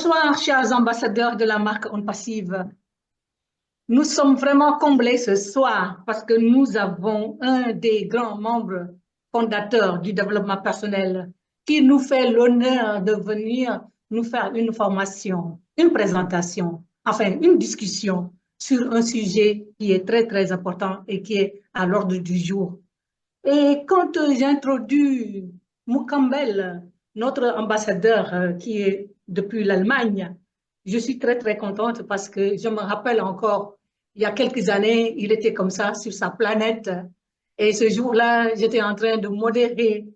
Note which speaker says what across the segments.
Speaker 1: Bonsoir, chers ambassadeurs de la marque On Passive. Nous sommes vraiment comblés ce soir parce que nous avons un des grands membres fondateurs du développement personnel qui nous fait l'honneur de venir nous faire une formation, une présentation, enfin une discussion sur un sujet qui est très, très important et qui est à l'ordre du jour. Et quand j'introduis Moukambel, notre ambassadeur qui est depuis l'Allemagne, je suis très, très contente parce que je me rappelle encore, il y a quelques années, il était comme ça sur sa planète. Et ce jour-là, j'étais en train de modérer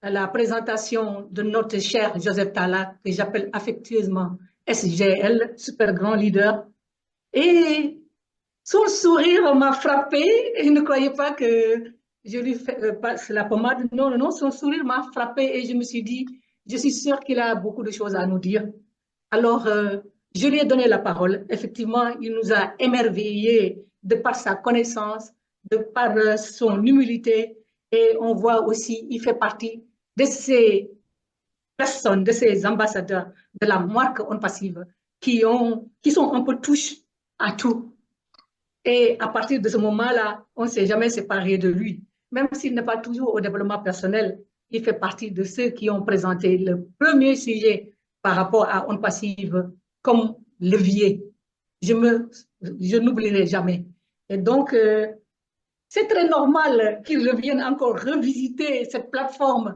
Speaker 1: la présentation de notre cher Joseph Talla, que j'appelle affectueusement SGL, super grand leader. Et son sourire m'a frappé et je ne croyais pas que je lui passe la pommade. Non, non, non, son sourire m'a frappé et je me suis dit, je suis sûre qu'il a beaucoup de choses à nous dire. Alors, je lui ai donné la parole. Effectivement, il nous a émerveillés de par sa connaissance, de par son humilité. Et on voit aussi, il fait partie de ces personnes, de ces ambassadeurs de la marque On Passive qui sont un peu touches à tout. Et à partir de ce moment-là, on ne s'est jamais séparé de lui. Même s'il n'est pas toujours au développement personnel, il fait partie de ceux qui ont présenté le premier sujet par rapport à On Passive comme levier. Je n'oublierai jamais. Et donc, c'est très normal qu'il revienne encore revisiter cette plateforme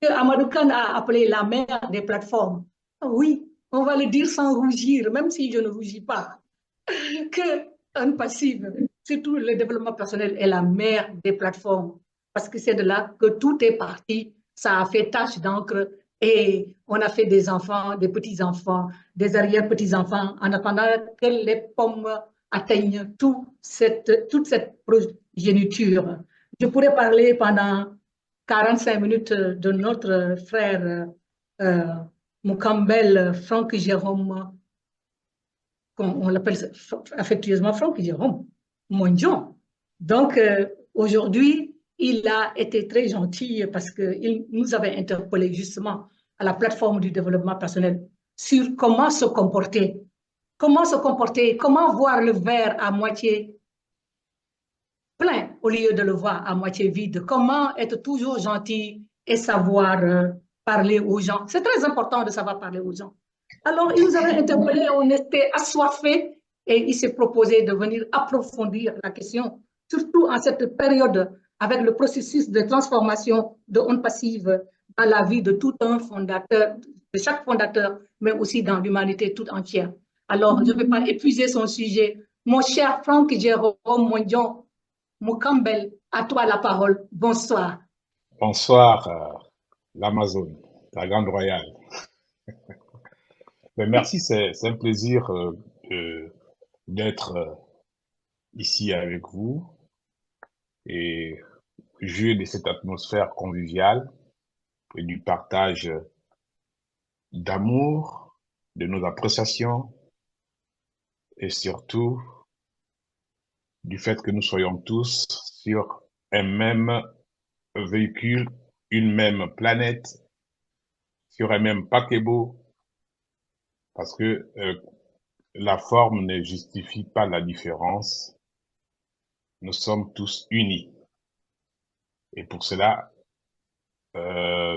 Speaker 1: que Amadou Khan a appelée la mère des plateformes. Oui, on va le dire sans rougir, même si je ne rougis pas que un passif, surtout le développement personnel, est la mère des plateformes. Parce que c'est de là que tout est parti. Ça a fait tache d'encre et on a fait des enfants, des petits-enfants, des arrière-petits-enfants en attendant que les pommes atteignent toute cette progéniture. Je pourrais parler pendant 45 minutes de notre frère Moukambel Franck Jérôme, on l'appelle affectueusement Franck Jérôme Mondion. Donc, aujourd'hui, il a été très gentil parce qu'il nous avait interpellé justement à la plateforme du développement personnel sur comment se comporter, comment voir le verre à moitié plein au lieu de le voir à moitié vide, comment être toujours gentil et savoir parler aux gens. C'est très important de savoir parler aux gens. Alors, il nous avait interpellés, on était assoiffés et il s'est proposé de venir approfondir la question, surtout en cette période avec le processus de transformation de On Passive dans la vie de tout un fondateur, de chaque fondateur, mais aussi dans l'humanité toute entière. Alors, je ne vais pas épuiser son sujet. Mon cher Franck Jérôme Mondion Moukambel, à toi la parole. Bonsoir.
Speaker 2: Bonsoir, l'Amazone, la Grande Royale. Mais merci, c'est un plaisir d'être ici avec vous et jouir de cette atmosphère conviviale et du partage d'amour, de nos appréciations et surtout du fait que nous soyons tous sur un même véhicule, une même planète, sur un même paquebot, parce que la forme ne justifie pas la différence. Nous sommes tous unis. Et pour cela,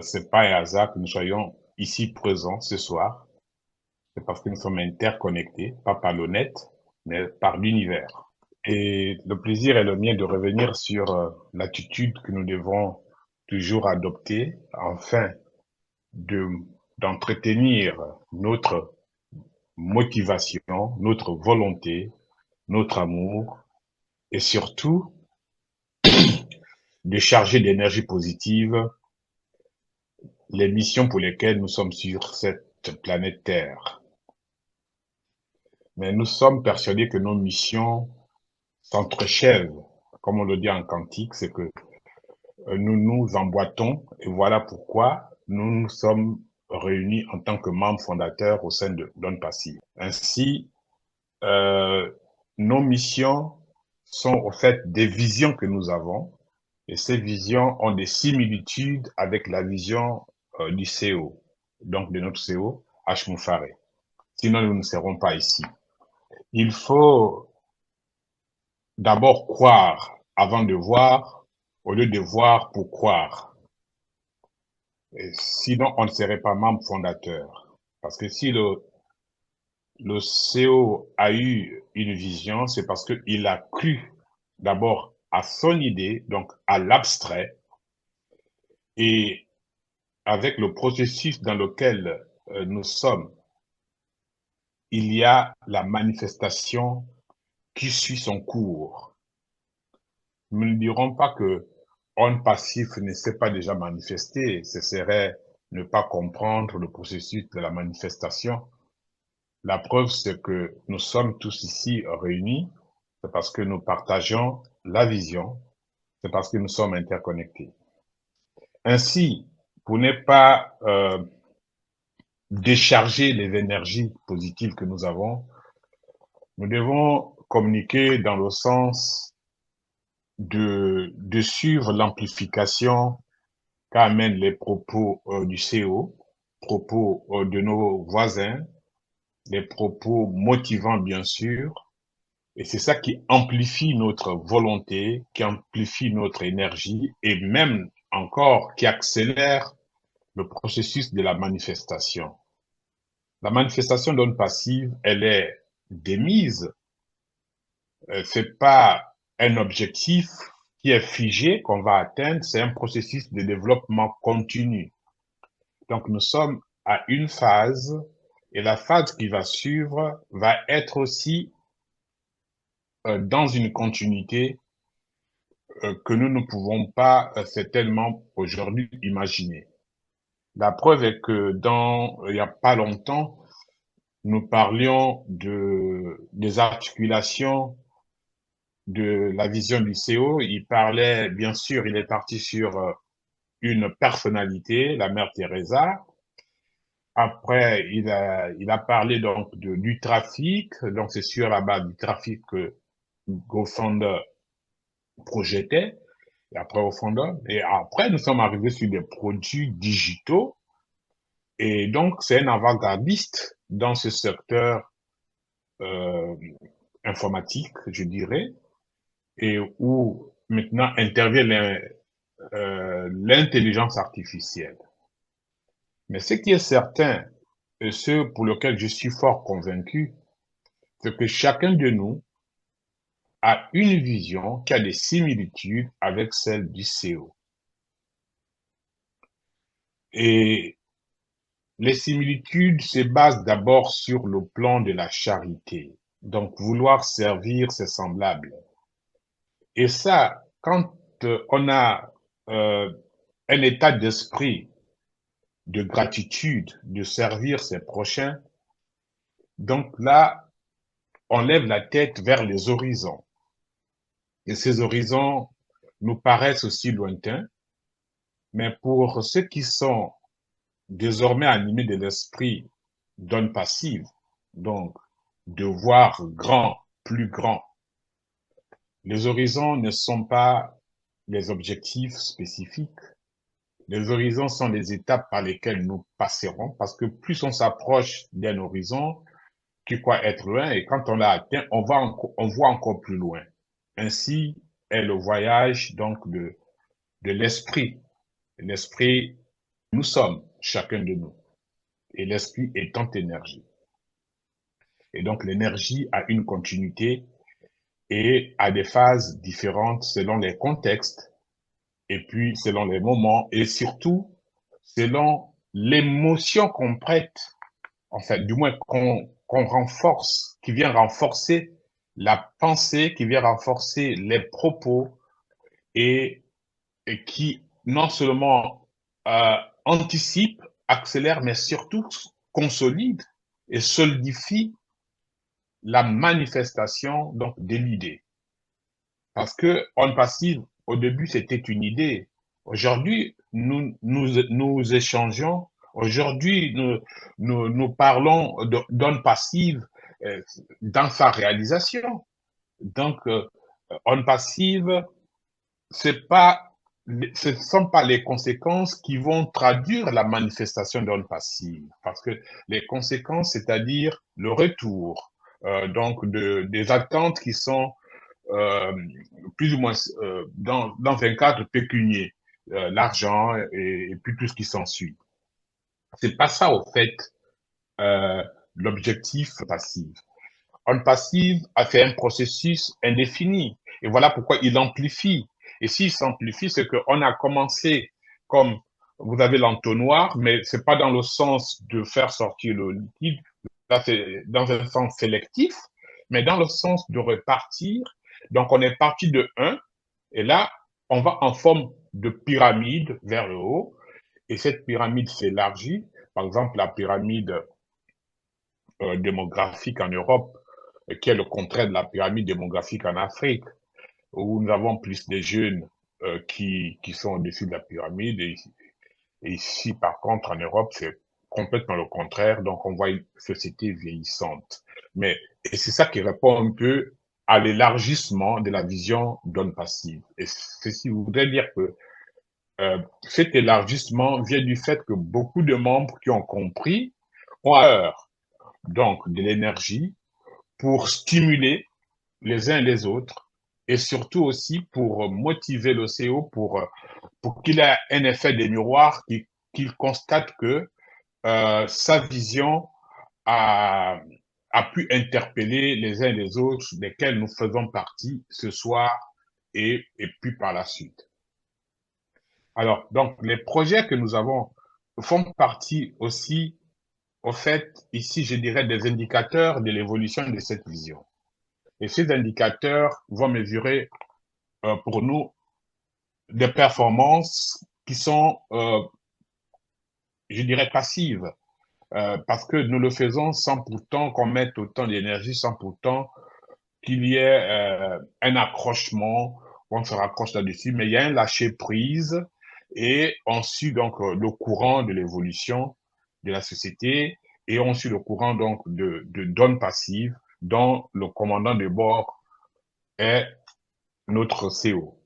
Speaker 2: c'est pas un hasard que nous soyons ici présents ce soir. C'est parce que nous sommes interconnectés, pas par le net, mais par l'univers. Et le plaisir est le mien de revenir sur l'attitude que nous devons toujours adopter afin d'entretenir notre motivation, notre volonté, notre amour et surtout de charger d'énergie positive les missions pour lesquelles nous sommes sur cette planète Terre. Mais nous sommes persuadés que nos missions s'entrechèvent, comme on le dit en cantique, c'est que nous nous emboîtons et voilà pourquoi nous nous sommes réunis en tant que membres fondateurs au sein de On Passive. Ainsi, nos missions sont au fait des visions que nous avons et ces visions ont des similitudes avec la vision du CEO, donc de notre CEO, H. Moufaré. Sinon, nous ne serons pas ici. Il faut d'abord croire avant de voir, au lieu de voir pour croire. Et sinon, on ne serait pas membre fondateur. Parce que si le CEO a eu une vision, c'est parce qu'il a cru d'abord à son idée, donc à l'abstrait, et avec le processus dans lequel nous sommes, il y a la manifestation qui suit son cours. Nous ne dirons pas que on passif ne s'est pas déjà manifesté, ce serait ne pas comprendre le processus de la manifestation. La preuve, c'est que nous sommes tous ici réunis, c'est parce que nous partageons la vision, c'est parce que nous sommes interconnectés. Ainsi, pour ne pas décharger les énergies positives que nous avons, nous devons communiquer dans le sens de suivre l'amplification qu'amènent les propos du CO, propos de nos voisins, les propos motivants bien sûr, et c'est ça qui amplifie notre volonté, qui amplifie notre énergie et même encore qui accélère le processus de la manifestation. La manifestation d'onde passive, elle est démise, c'est pas un objectif qui est figé, qu'on va atteindre, c'est un processus de développement continu. Donc nous sommes à une phase et la phase qui va suivre va être aussi dans une continuité que nous ne pouvons pas certainement aujourd'hui imaginer. La preuve est que il n'y a pas longtemps, nous parlions des articulations de la vision du CO. Il parlait, bien sûr, il est parti sur une personnalité, la mère Teresa. Après, il a parlé donc du trafic. Donc, c'est sur la base du trafic que GoFundMe projetait. Et après, au fond, et après, nous sommes arrivés sur des produits digitaux. Et donc, c'est un avant-gardiste dans ce secteur euh, informatique, je dirais, et où maintenant intervient l'intelligence artificielle. Mais ce qui est certain, et ce pour lequel je suis fort convaincu, c'est que chacun de nous a une vision qui a des similitudes avec celle du CO. Et les similitudes se basent d'abord sur le plan de la charité. Donc, vouloir servir ses semblables. Et ça, quand on a un état d'esprit de gratitude, de servir ses prochains, donc là, on lève la tête vers les horizons. Et ces horizons nous paraissent aussi lointains, mais pour ceux qui sont désormais animés de l'esprit d'onde passive, donc de voir grand, plus grand, les horizons ne sont pas les objectifs spécifiques. Les horizons sont les étapes par lesquelles nous passerons, parce que plus on s'approche d'un horizon, qui croit être loin, et quand on l'a atteint, on voit encore plus loin. Ainsi est le voyage donc de l'esprit. L'esprit, nous sommes, chacun de nous, et l'esprit étant énergie. Et donc l'énergie a une continuité et a des phases différentes selon les contextes, et puis selon les moments, et surtout selon l'émotion qu'on prête, en fait, du moins qu'on renforce, qui vient renforcer la pensée, qui vient renforcer les propos et, et qui non seulement anticipe, accélère, mais surtout consolide et solidifie la manifestation donc de l'idée. Parce que on passive, au début, c'était une idée. Aujourd'hui, nous échangeons. Aujourd'hui, nous parlons d'onde passive dans sa réalisation. Donc, onde passive, c'est pas ce ne sont pas les conséquences qui vont traduire la manifestation d'ondes passives, parce que les conséquences, c'est-à-dire le retour donc des attentes qui sont euh, plus ou moins dans un cadre pécunier, l'argent et puis tout ce qui s'ensuit. C'est pas ça, au fait, euh, l'objectif passif. On passive a fait un processus indéfini. Et voilà pourquoi il amplifie. Et s'il s'amplifie, c'est qu'on a commencé comme vous avez l'entonnoir, mais c'est pas dans le sens de faire sortir le liquide. Là, c'est dans un sens sélectif, mais dans le sens de repartir. Donc, on est parti de 1, et là, on va en forme de pyramide vers le haut, et cette pyramide s'élargit. Par exemple, la pyramide démographique en Europe, qui est le contraire de la pyramide démographique en Afrique, où nous avons plus de jeunes qui sont au-dessus de la pyramide. Et ici, par contre, en Europe, c'est complètement le contraire. Donc, on voit une société vieillissante. Mais, et c'est ça qui répond un peu à l'élargissement de la vision d'onde passive. Et ceci voudrait dire que cet élargissement vient du fait que beaucoup de membres qui ont compris ont peur donc de l'énergie pour stimuler les uns les autres et surtout aussi pour motiver le CO pour qu'il ait un effet de miroir, qu'il constate que sa vision a, a pu interpeller les uns les autres desquels nous faisons partie ce soir et puis par la suite. Alors, donc, les projets que nous avons font partie aussi, au fait, ici, je dirais, des indicateurs de l'évolution de cette vision. Et ces indicateurs vont mesurer pour nous des performances qui sont, je dirais, passives, parce que nous le faisons sans pourtant qu'on mette autant d'énergie, sans pourtant qu'il y ait un accrochement, on se raccroche là-dessus, mais il y a un lâcher-prise et on suit donc le courant de l'évolution de la société et on suit le courant donc de données passives dont le commandant de bord est notre CO.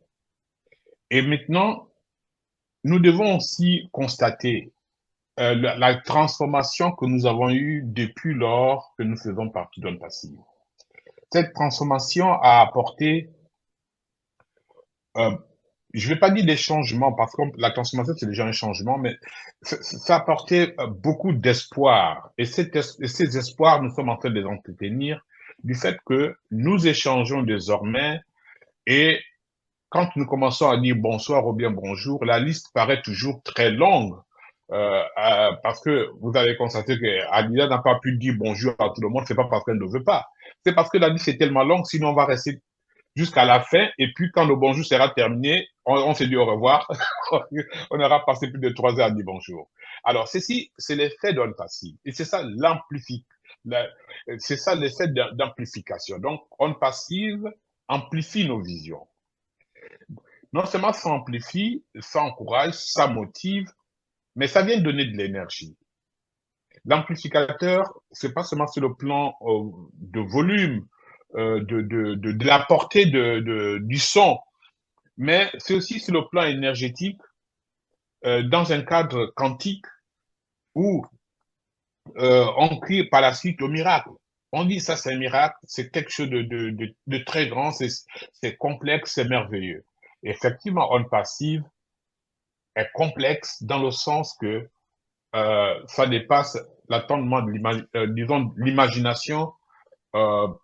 Speaker 2: Et maintenant, nous devons aussi constater la transformation que nous avons eue depuis lors que nous faisons partie d'Onde Passive. Cette transformation a apporté, euh, je ne vais pas dire des changements, parce que la transformation, c'est déjà un changement, mais ça a apporté beaucoup d'espoir. Et ces espoirs, nous sommes en train de les entretenir du fait que nous échangeons désormais et quand nous commençons à dire bonsoir ou bien bonjour, la liste paraît toujours très longue. Parce que vous avez constaté que Adila n'a pas pu dire bonjour à tout le monde, c'est pas parce qu'elle ne veut pas. C'est parce que la liste est tellement longue, sinon on va rester jusqu'à la fin, et puis quand le bonjour sera terminé, on se dit au revoir, on aura passé plus de 3 heures à dire bonjour. Alors, ceci, c'est l'effet d'onde passive, et c'est ça c'est ça l'effet d'amplification. Donc, onde passive amplifie nos visions. Non seulement ça amplifie, ça encourage, ça motive, mais ça vient donner de l'énergie. L'amplificateur, c'est pas seulement sur le plan de volume, de la portée du son, mais c'est aussi sur le plan énergétique, dans un cadre quantique où on crie par la suite au miracle. On dit ça, c'est un miracle, c'est quelque chose de très grand, c'est complexe, c'est merveilleux. Et effectivement, onde passive est complexe dans le sens que ça dépasse l'attendement disons, de l'imagination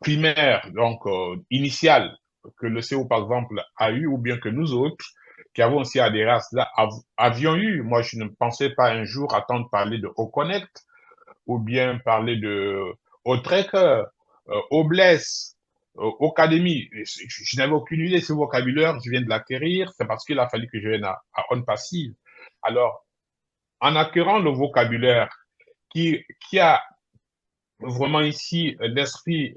Speaker 2: primaire, donc initiale, que le CO, par exemple, a eu, ou bien que nous autres, qui avons aussi adhéré à cela, avions eu. Moi, je ne pensais pas un jour attendre parler de Oconnect, ou bien parler de Otrek, Obless, Académie. Je n'avais aucune idée de ce vocabulaire, je viens de l'acquérir, c'est parce qu'il a fallu que je vienne à On Passive. Alors, en acquérant le vocabulaire qui a vraiment ici l'esprit,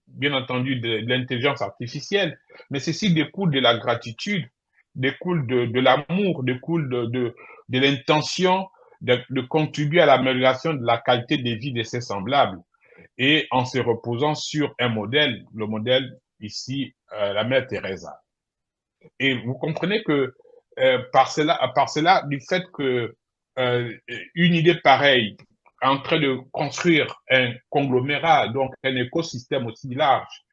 Speaker 2: bien entendu, de l'intelligence artificielle, mais ceci découle de la gratitude, découle de l'amour, découle de l'intention de contribuer à l'amélioration de la qualité de vie de ses semblables et en se reposant sur un modèle, le modèle ici, la mère Teresa. Et vous comprenez que par cela, du fait que une idée pareille est en train de construire un conglomérat, donc un écosystème aussi large,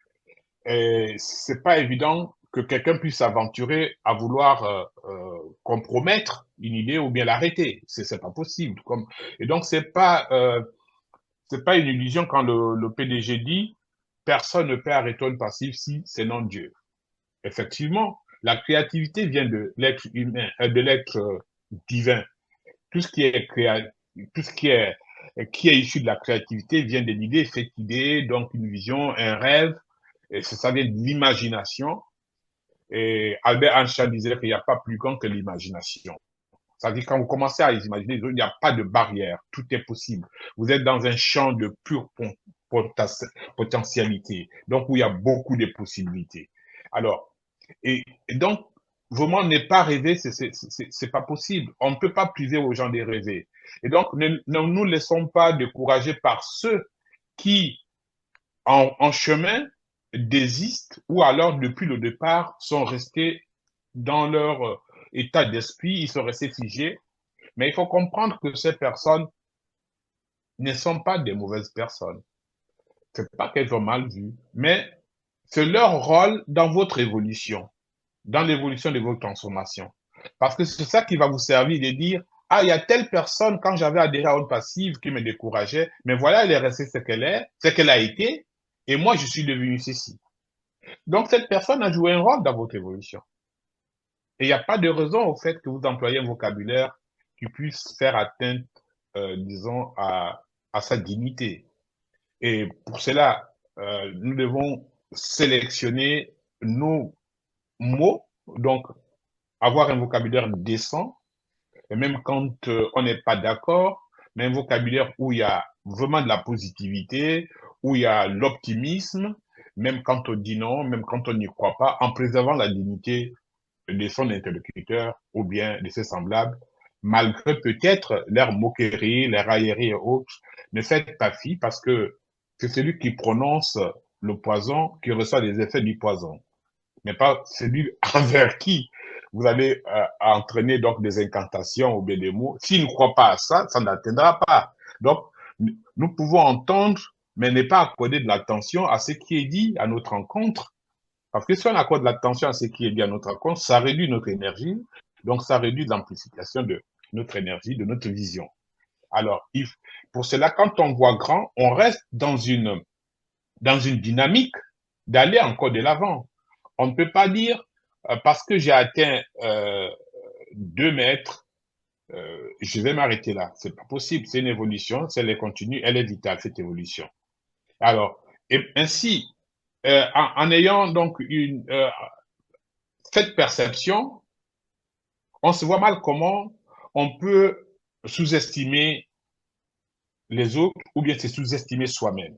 Speaker 2: c'est pas évident que quelqu'un puisse s'aventurer à vouloir compromettre une idée ou bien l'arrêter. C'est pas possible. Et donc c'est pas une illusion quand le PDG dit personne ne peut arrêter une passive si c'est non Dieu. Effectivement, la créativité vient de l'être humain, de l'être divin. Tout ce qui est tout ce qui est issu de la créativité vient de l'idée, cette idée, donc une vision, un rêve, et ça vient de l'imagination. Et Albert Einstein disait qu'il n'y a pas plus grand que l'imagination. C'est-à-dire quand vous commencez à imaginer, il n'y a pas de barrière, tout est possible. Vous êtes dans un champ de pure potentialité, donc où il y a beaucoup de possibilités. Alors, et donc, vraiment ne pas rêver, c'est pas possible. On ne peut pas priver aux gens de rêver. Et donc, ne nous laissons pas décourager par ceux qui, en chemin, désistent ou alors, depuis le départ, sont restés dans leur état d'esprit, ils sont restés figés. Mais il faut comprendre que ces personnes ne sont pas des mauvaises personnes. C'est pas qu'elles ont mal vu, mais c'est leur rôle dans votre évolution, dans l'évolution de votre transformation. Parce que c'est ça qui va vous servir de dire, ah, il y a telle personne, quand j'avais adhéré à une passive qui me décourageait, mais voilà, elle est restée ce qu'elle a été, et moi, je suis devenu ceci. Donc, cette personne a joué un rôle dans votre évolution. Et il n'y a pas de raison au fait que vous employez un vocabulaire qui puisse faire atteinte, disons, à sa dignité. Et pour cela, nous devons sélectionner nos mots, donc avoir un vocabulaire décent, et même quand on n'est pas d'accord, mais un vocabulaire où il y a vraiment de la positivité, où il y a l'optimisme, même quand on dit non, même quand on n'y croit pas, en préservant la dignité de son interlocuteur ou bien de ses semblables, malgré peut-être leurs moqueries, leurs railleries et autres. Ne faites pas fi parce que c'est celui qui prononce le poison qui reçoit les effets du poison, mais pas celui envers qui vous allez entraîner donc des incantations ou bien des mots. S'il ne croit pas à ça, ça n'atteindra pas. Donc, nous pouvons entendre, mais ne pas accorder de l'attention à ce qui est dit à notre rencontre. Parce que si on accorde l'attention à ce qui est dit à notre rencontre, ça réduit notre énergie, donc ça réduit l'amplification de notre énergie, de notre vision. Alors, pour cela, quand on voit grand, on reste dans une dynamique d'aller encore de l'avant. On ne peut pas dire, parce que j'ai atteint 2 mètres, je vais m'arrêter là. C'est pas possible. C'est une évolution, si elle est continue, elle est vitale, cette évolution. Alors, et ainsi, en ayant donc cette perception, on se voit mal comment on peut sous-estimer les autres ou bien se sous-estimer soi-même.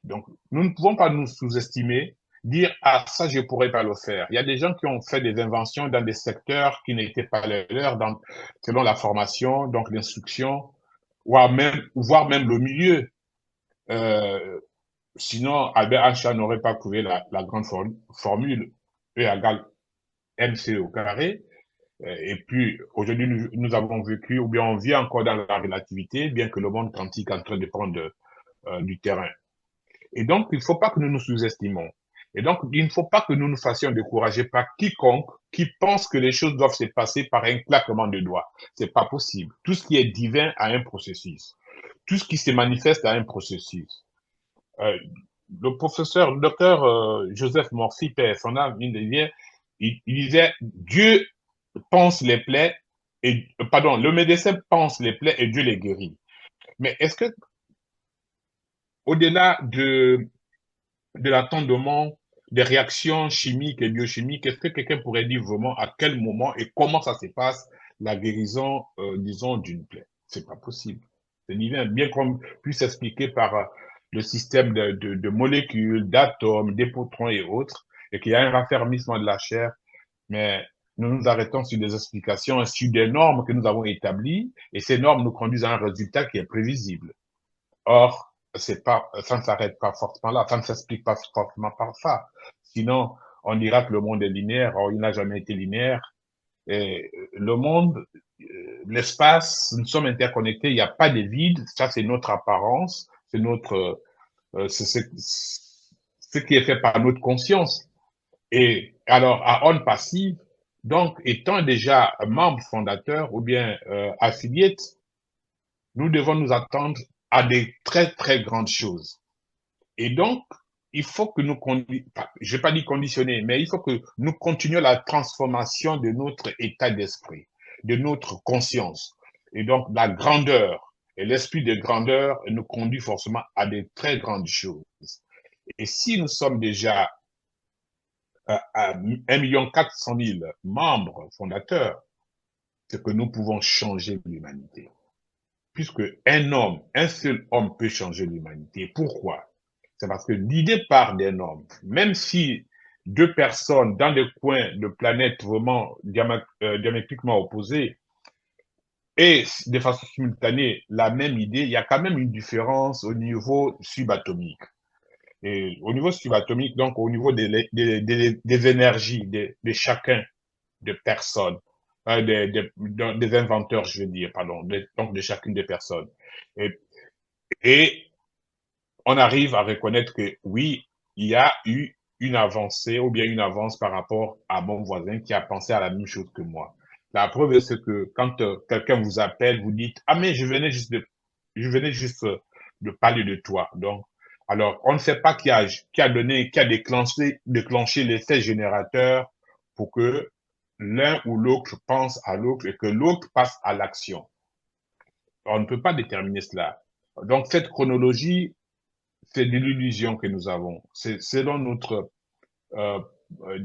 Speaker 2: Donc, nous ne pouvons pas nous sous-estimer, dire, ah, ça, je ne pourrais pas le faire. Il y a des gens qui ont fait des inventions dans des secteurs qui n'étaient pas les leurs, selon la formation, donc l'instruction, voire même le milieu. Sinon, Albert Einstein n'aurait pas trouvé la grande formule E égale mc au carré. Et puis, aujourd'hui, nous avons vécu, ou bien on vit encore dans la relativité, bien que le monde quantique est en train de prendre du terrain. Et donc, il ne faut pas que nous nous sous-estimons. Et donc, il ne faut pas que nous nous fassions décourager par quiconque qui pense que les choses doivent se passer par un claquement de doigts. C'est pas possible. Tout ce qui est divin a un processus. Tout ce qui se manifeste a un processus. Le professeur, le docteur Joseph Morphy, père son âme, il disait, Dieu pense les plaies et, pardon, le médecin pense les plaies et Dieu les guérit. Mais est-ce que, au-delà de l'attendement des réactions chimiques et biochimiques, est-ce que quelqu'un pourrait dire vraiment à quel moment et comment ça se passe la guérison, disons, d'une plaie? C'est pas possible. C'est divin, bien qu'on puisse expliquer par le système de molécules, d'atomes, d'électrons et autres, et qu'il y a un raffermissement de la chair, mais nous nous arrêtons sur des explications, sur des normes que nous avons établies, et ces normes nous conduisent à un résultat qui est prévisible. Or, ça ne s'arrête pas forcément là, ça ne s'explique pas forcément par ça. Sinon, on dira que le monde est linéaire. Or, il n'a jamais été linéaire. Et le monde, l'espace, nous sommes interconnectés, il n'y a pas de vide, ça c'est notre apparence, c'est notre, c'est ce qui est fait par notre conscience. Et alors, à On Passive, donc, étant déjà membre fondateur ou bien affiliate, nous devons nous attendre à des très, très grandes choses. Et donc, il faut que nous, je vais pas dire conditionner, mais il faut que nous continuions la transformation de notre état d'esprit, de notre conscience. Et donc, la grandeur et l'esprit de grandeur nous conduit forcément à des très grandes choses. Et si nous sommes déjà à 1,4 million membres fondateurs, c'est que nous pouvons changer l'humanité. Puisque un homme, un seul homme peut changer l'humanité. Pourquoi? C'est parce que l'idée part d'un homme. Même si deux personnes dans des coins de planètes vraiment diamétriquement opposés et de façon simultanée la même idée, il y a quand même une différence au niveau subatomique. Et au niveau subatomique, donc au niveau des énergies de chacun de personnes, des inventeurs, je veux dire, pardon, donc de chacune des personnes. Et, et on arrive à reconnaître que oui, il y a eu une avancée ou bien une avance par rapport à mon voisin qui a pensé à la même chose que moi. La preuve, c'est que quand quelqu'un vous appelle, vous dites, ah mais je venais juste de parler de toi. Donc, alors, on ne sait pas qui a déclenché l'effet générateur pour que l'un ou l'autre pense à l'autre et que l'autre passe à l'action. On ne peut pas déterminer cela. Donc, cette chronologie, c'est de l'illusion que nous avons. C'est selon notre euh, euh,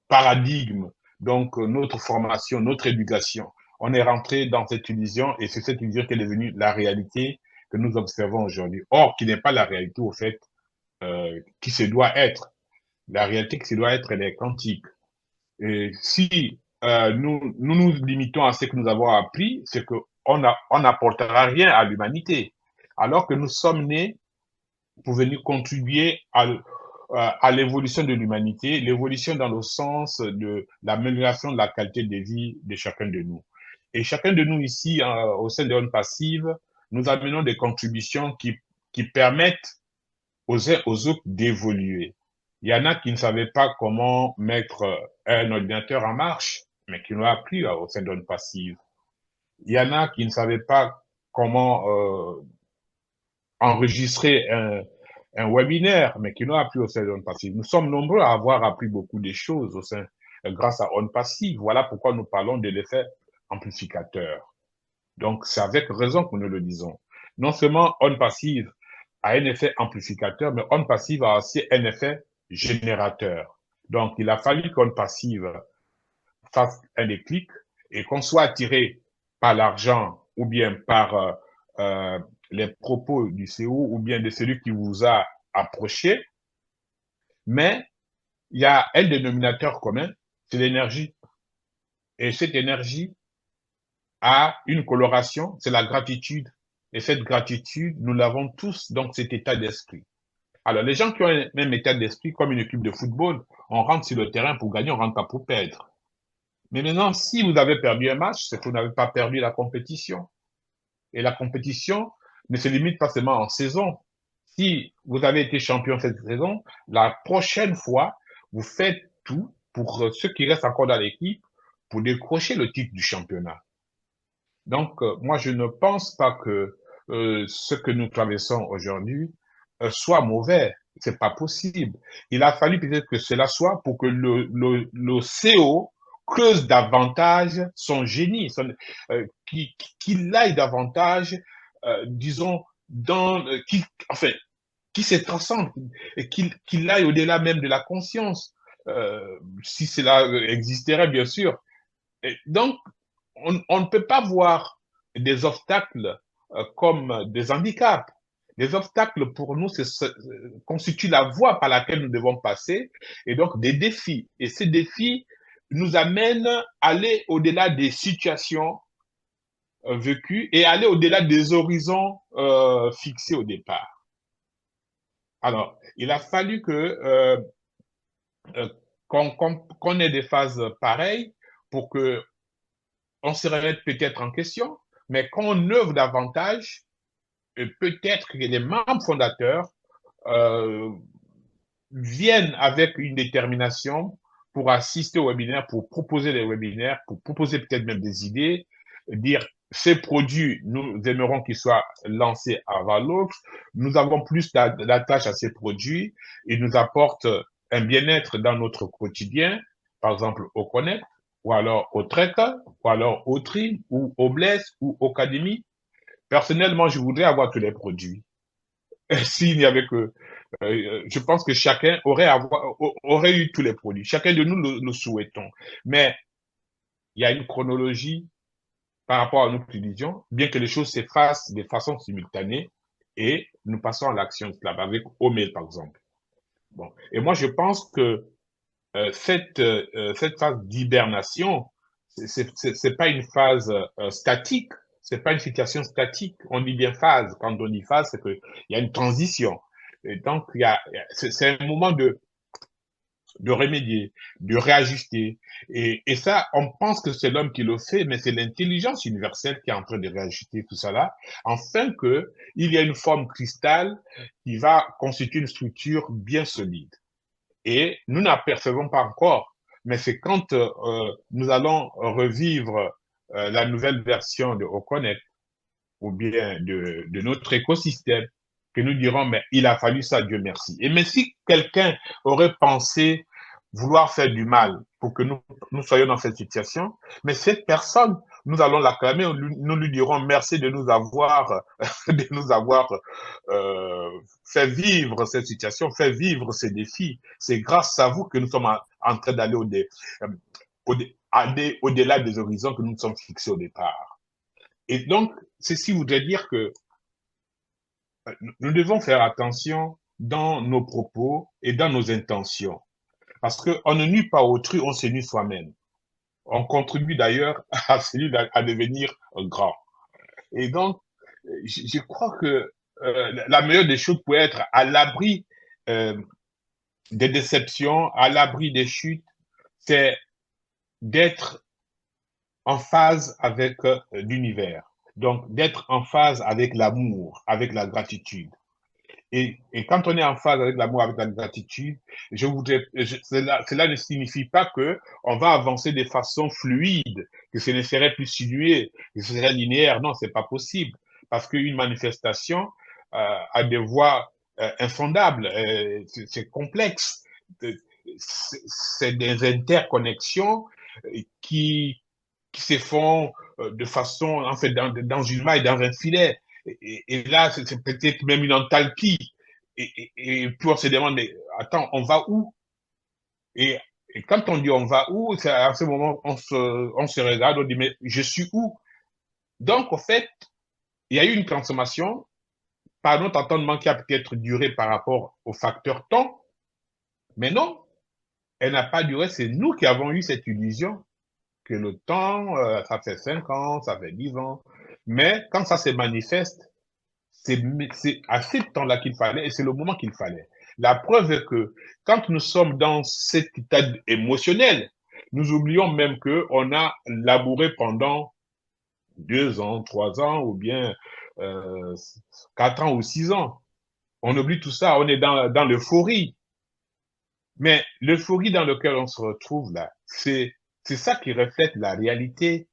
Speaker 2: paradigme, donc notre formation, notre éducation. On est rentré dans cette illusion et c'est cette illusion qui est devenue la réalité que nous observons aujourd'hui. Or, qui n'est pas la réalité au fait qui se doit être. La réalité qui se doit être, elle est quantique. Et si nous limitons à ce que nous avons appris, c'est on n'apportera rien à l'humanité. Alors que nous sommes nés pour venir contribuer à l'évolution de l'humanité, l'évolution dans le sens de l'amélioration de la qualité de vie de chacun de nous. Et chacun de nous ici, au sein de On Passive, nous amenons des contributions qui permettent aux uns aux autres d'évoluer. Il y en a qui ne savaient pas comment mettre un ordinateur en marche, mais qui l'ont appris au sein d'On Passive. Il y en a qui ne savaient pas comment enregistrer un webinaire, mais qui n'ont appris au sein de On Passive. Nous sommes nombreux à avoir appris beaucoup de choses grâce à On Passive. Voilà pourquoi nous parlons de l'effet amplificateur. Donc, c'est avec raison que nous le disons. Non seulement On Passive a un effet amplificateur, mais On Passive a aussi un effet générateur. Donc, il a fallu qu'On Passive fasse un déclic et qu'on soit attiré par l'argent ou bien par les propos du CEO ou bien de celui qui vous a approché, mais il y a un dénominateur commun, c'est l'énergie. Et cette énergie a une coloration, c'est la gratitude. Et cette gratitude, nous l'avons tous dans cet état d'esprit. Alors, les gens qui ont un même état d'esprit, comme une équipe de football, on rentre sur le terrain pour gagner, on rentre pas pour perdre. Mais maintenant, si vous avez perdu un match, c'est que vous n'avez pas perdu la compétition. Et la compétition ne se limite pas seulement en saison. Si vous avez été champion cette saison, la prochaine fois, vous faites tout pour ceux qui restent encore dans l'équipe pour décrocher le titre du championnat. Donc, moi, je ne pense pas que ce que nous traversons aujourd'hui soit mauvais. C'est pas possible. Il a fallu peut-être que cela soit pour que le CO creuse davantage son génie, qu'il aille davantage, disons, enfin, qui se transcende et qu'il aille au-delà même de la conscience, si cela existerait, bien sûr. Et donc, on ne peut pas voir des obstacles comme des handicaps. Les obstacles pour nous constituent la voie par laquelle nous devons passer et donc des défis. Et ces défis nous amènent à aller au-delà des situations vécues et aller au-delà des horizons fixés au départ. Alors, il a fallu qu'on ait des phases pareilles pour que on se remette peut-être en question, mais qu'on œuvre davantage, peut-être que les membres fondateurs euh, viennent avec une détermination pour assister au webinaire, pour proposer des webinaires, pour proposer peut-être même des idées, dire ces produits, nous aimerons qu'ils soient lancés avant l'autre, nous avons plus d'attache à ces produits, ils nous apportent un bien-être dans notre quotidien, par exemple au Connect, ou alors au Trek, ou alors au Tri, ou au Bless, ou au Académie. Personnellement, je voudrais avoir tous les produits. S'il n'y avait que, je pense que chacun aurait eu tous les produits. Chacun de nous le souhaitons. Mais il y a une chronologie par rapport à notre vision, bien que les choses s'effacent de façon simultanée, et nous passons à l'action avec Omail, par exemple. Bon. Et moi, je pense que cette phase d'hibernation, c'est pas une phase statique, c'est pas une situation statique. On dit bien phase. Quand on dit phase, c'est qu'il y a une transition. Et donc, c'est un moment de remédier, de réajuster. Et ça, on pense que c'est l'homme qui le fait, mais c'est l'intelligence universelle qui est en train de réajuster tout ça là, afin que il y ait une forme cristal qui va constituer une structure bien solide. Et nous n'apercevons pas encore, mais c'est quand nous allons revivre la nouvelle version de Oconnect ou bien de notre écosystème que nous dirons, mais il a fallu ça, Dieu merci. Et mais si quelqu'un aurait pensé vouloir faire du mal pour que nous soyons dans cette situation, mais cette personne, nous allons l'acclamer, nous lui dirons merci de nous avoir, de nous avoir fait vivre cette situation, fait vivre ces défis. C'est grâce à vous que nous sommes en train d'aller au-delà des horizons que nous nous sommes fixés au départ. Et donc, ceci voudrait dire que nous devons faire attention dans nos propos et dans nos intentions. Parce qu'on ne nuit pas autrui, on se nuit soi-même. On contribue d'ailleurs à celui à devenir grand. Et donc, je crois que la meilleure des choses pour être à l'abri des déceptions, à l'abri des chutes, c'est d'être en phase avec l'univers. Donc, d'être en phase avec l'amour, avec la gratitude. Et quand on est en phase avec l'amour, avec la gratitude, cela ne signifie pas que on va avancer de façon fluide, que ce ne serait plus sinueux, que ce serait linéaire. Non, c'est pas possible. Parce qu'une manifestation a des voies insondables, c'est complexe. C'est des interconnexions qui se font de façon, en fait, dans une maille, dans un filet. Et là, c'est peut-être même une enthalpie. Et puis on se demande, mais attends, on va où? Et quand on dit on va où, c'est à ce moment, on se regarde, on dit, mais je suis où? Donc, en fait, il y a eu une transformation par notre entendement qui a peut-être duré par rapport au facteur temps, mais non, elle n'a pas duré, c'est nous qui avons eu cette illusion que le temps, ça fait 5 ans, ça fait 10 ans, mais quand ça se manifeste, c'est à ce temps-là qu'il fallait et c'est le moment qu'il fallait. La preuve est que quand nous sommes dans cet état émotionnel, nous oublions même que on a labouré pendant 2 ans, 3 ans ou bien 4 ans ou 6 ans. On oublie tout ça, on est dans l'euphorie. Mais l'euphorie dans laquelle on se retrouve là, c'est ça qui reflète la réalité.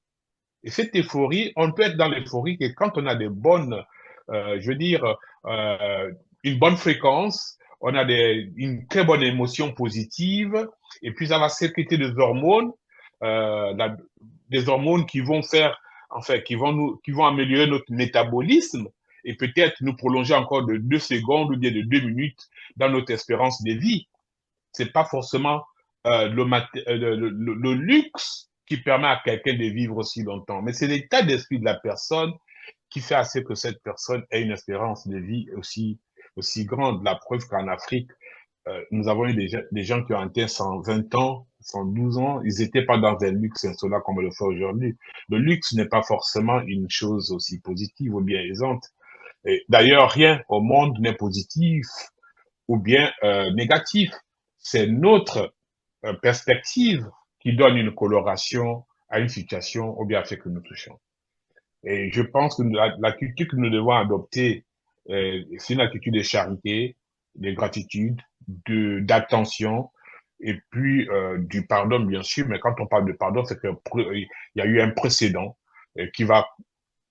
Speaker 2: Et cette euphorie, on peut être dans l'euphorie que quand on a des bonnes, je veux dire, une bonne fréquence, on a une très bonne émotion positive, et puis ça va sécréter des hormones, des hormones qui vont faire, enfin, qui vont améliorer notre métabolisme, et peut-être nous prolonger encore de 2 secondes ou bien de 2 minutes dans notre espérance de vie. C'est pas forcément le luxe qui permet à quelqu'un de vivre aussi longtemps, mais c'est l'état d'esprit de la personne qui fait à ce que cette personne ait une espérance de vie aussi grande. La preuve qu'en Afrique, nous avons eu des gens qui ont atteint 120 ans, 112 ans, ils n'étaient pas dans un luxe insolent comme on le fait aujourd'hui. Le luxe n'est pas forcément une chose aussi positive ou bien aisante. D'ailleurs, rien au monde n'est positif ou bien négatif. C'est notre perspective qui donne une coloration à une situation ou bien à ce que nous touchons. Et je pense que la culture que nous devons adopter, c'est une attitude de charité, de gratitude, d'attention, et puis du pardon, bien sûr. Mais quand on parle de pardon, c'est qu'il y a eu un précédent qui va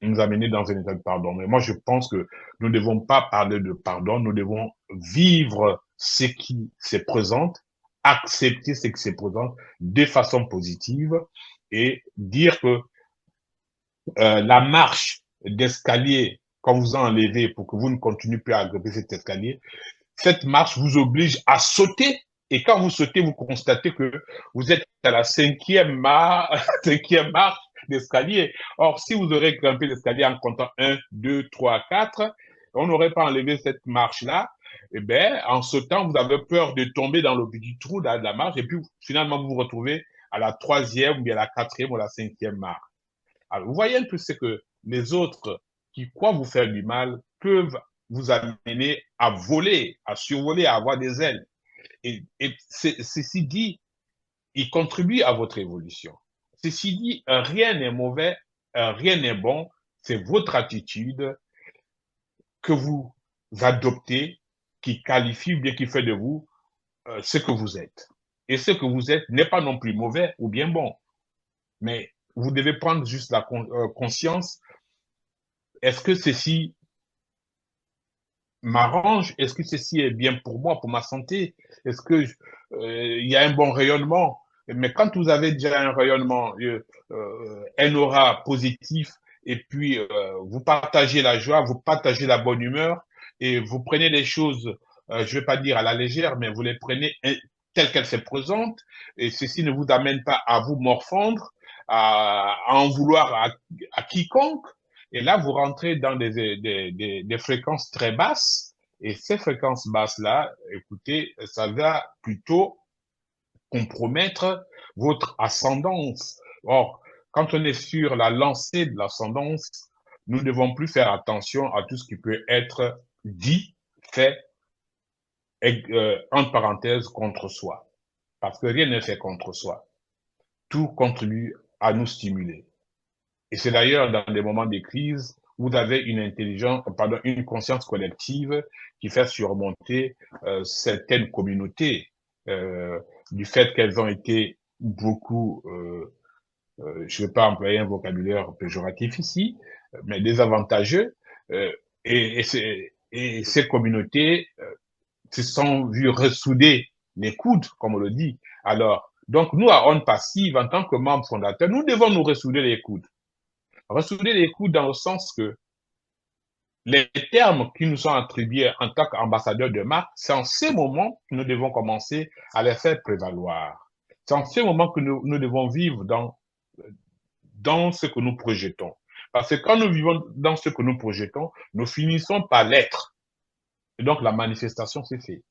Speaker 2: nous amener dans un état de pardon. Mais moi, je pense que nous ne devons pas parler de pardon, nous devons vivre ce qui se présente, accepter ce qui se présente de façon positive et dire que la marche d'escalier qu'on vous a enlevé pour que vous ne continuez plus à grimper cet escalier, cette marche vous oblige à sauter. Et quand vous sautez, vous constatez que vous êtes à la cinquième marche d'escalier. Or, si vous aurez grimpé l'escalier en comptant 1, 2, 3, 4, on n'aurait pas enlevé cette marche-là. Eh bien, en sautant, vous avez peur de tomber dans le petit trou de la marche et puis finalement vous vous retrouvez à la troisième ou bien à la quatrième ou à la cinquième marche. Alors, vous voyez un peu ce que les autres qui croient vous faire du mal peuvent vous amener à voler, à survoler, à avoir des ailes. Et ceci dit, ils contribuent à votre évolution. Ceci dit, rien n'est mauvais, rien n'est bon, c'est votre attitude que vous adoptez qui qualifie ou bien qui fait de vous ce que vous êtes. Et ce que vous êtes n'est pas non plus mauvais ou bien bon. Mais vous devez prendre juste la conscience. Est-ce que ceci m'arrange? Est-ce que ceci est bien pour moi, pour ma santé? Est-ce que il y a un bon rayonnement? Mais quand vous avez déjà un rayonnement, un aura positif, et puis vous partagez la joie, vous partagez la bonne humeur, et vous prenez les choses, je ne vais pas dire à la légère, mais vous les prenez telles qu'elles se présentent, et ceci ne vous amène pas à vous morfondre, à en vouloir à quiconque. Et là, vous rentrez dans des fréquences très basses. Et ces fréquences basses-là, écoutez, ça va plutôt compromettre votre ascendance. Or, quand on est sur la lancée de l'ascendance, nous ne devons plus faire attention à tout ce qui peut être dit, fait, entre parenthèses, contre soi. Parce que rien n'est fait contre soi. Tout contribue à nous stimuler. Et c'est d'ailleurs dans des moments de crise, vous avez une conscience collective qui fait surmonter certaines communautés du fait qu'elles ont été beaucoup, je ne vais pas employer un vocabulaire péjoratif ici, mais désavantageux. Euh, et, ces communautés se sont vues ressouder les coudes, comme on le dit. Alors, donc nous, à On Passive, en tant que membres fondateurs, nous devons nous ressouder les coudes. Ressouder les coudes dans le sens que les termes qui nous sont attribués en tant qu'ambassadeurs de marque, c'est en ces moments que nous devons commencer à les faire prévaloir. C'est en ces moments que nous devons vivre dans ce que nous projetons. Parce que quand nous vivons dans ce que nous projetons, nous finissons par l'être. Et donc la manifestation s'est faite.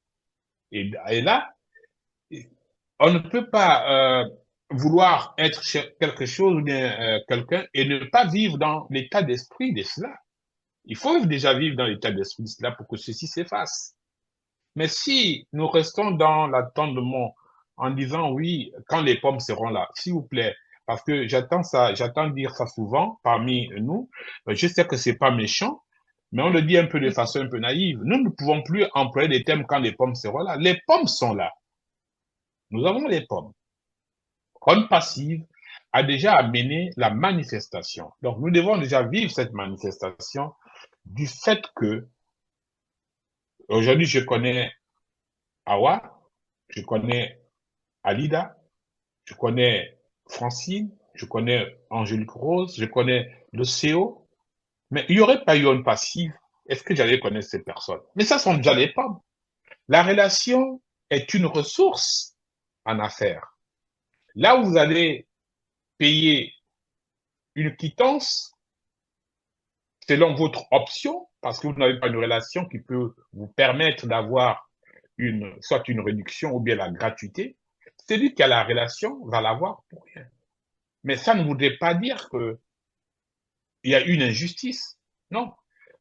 Speaker 2: Et là, on ne peut pas vouloir être quelque chose ou bien quelqu'un et ne pas vivre dans l'état d'esprit de cela. Il faut déjà vivre dans l'état d'esprit de cela pour que ceci s'efface. Mais si nous restons dans l'attendement en disant oui, quand les pommes seront là, s'il vous plaît, parce que j'attends dire ça souvent parmi nous, je sais que c'est pas méchant, mais on le dit un peu de façon un peu naïve. Nous ne pouvons plus employer des termes quand les pommes seront là. Les pommes sont là. Nous avons les pommes. On Passive a déjà amené la manifestation. Donc, nous devons déjà vivre cette manifestation du fait que aujourd'hui, je connais Awa, je connais Alida, je connais Francine, je connais Angélique Rose, je connais le CEO, mais il n'y aurait pas eu une passive. Est-ce que j'allais connaître ces personnes? Mais ça sont déjà les pommes. La relation est une ressource en affaires. Là où vous allez payer une quittance, selon votre option, parce que vous n'avez pas une relation qui peut vous permettre d'avoir soit une réduction ou bien la gratuité, celui qui a la relation va l'avoir pour rien. Mais ça ne voudrait pas dire qu'il y a une injustice. Non.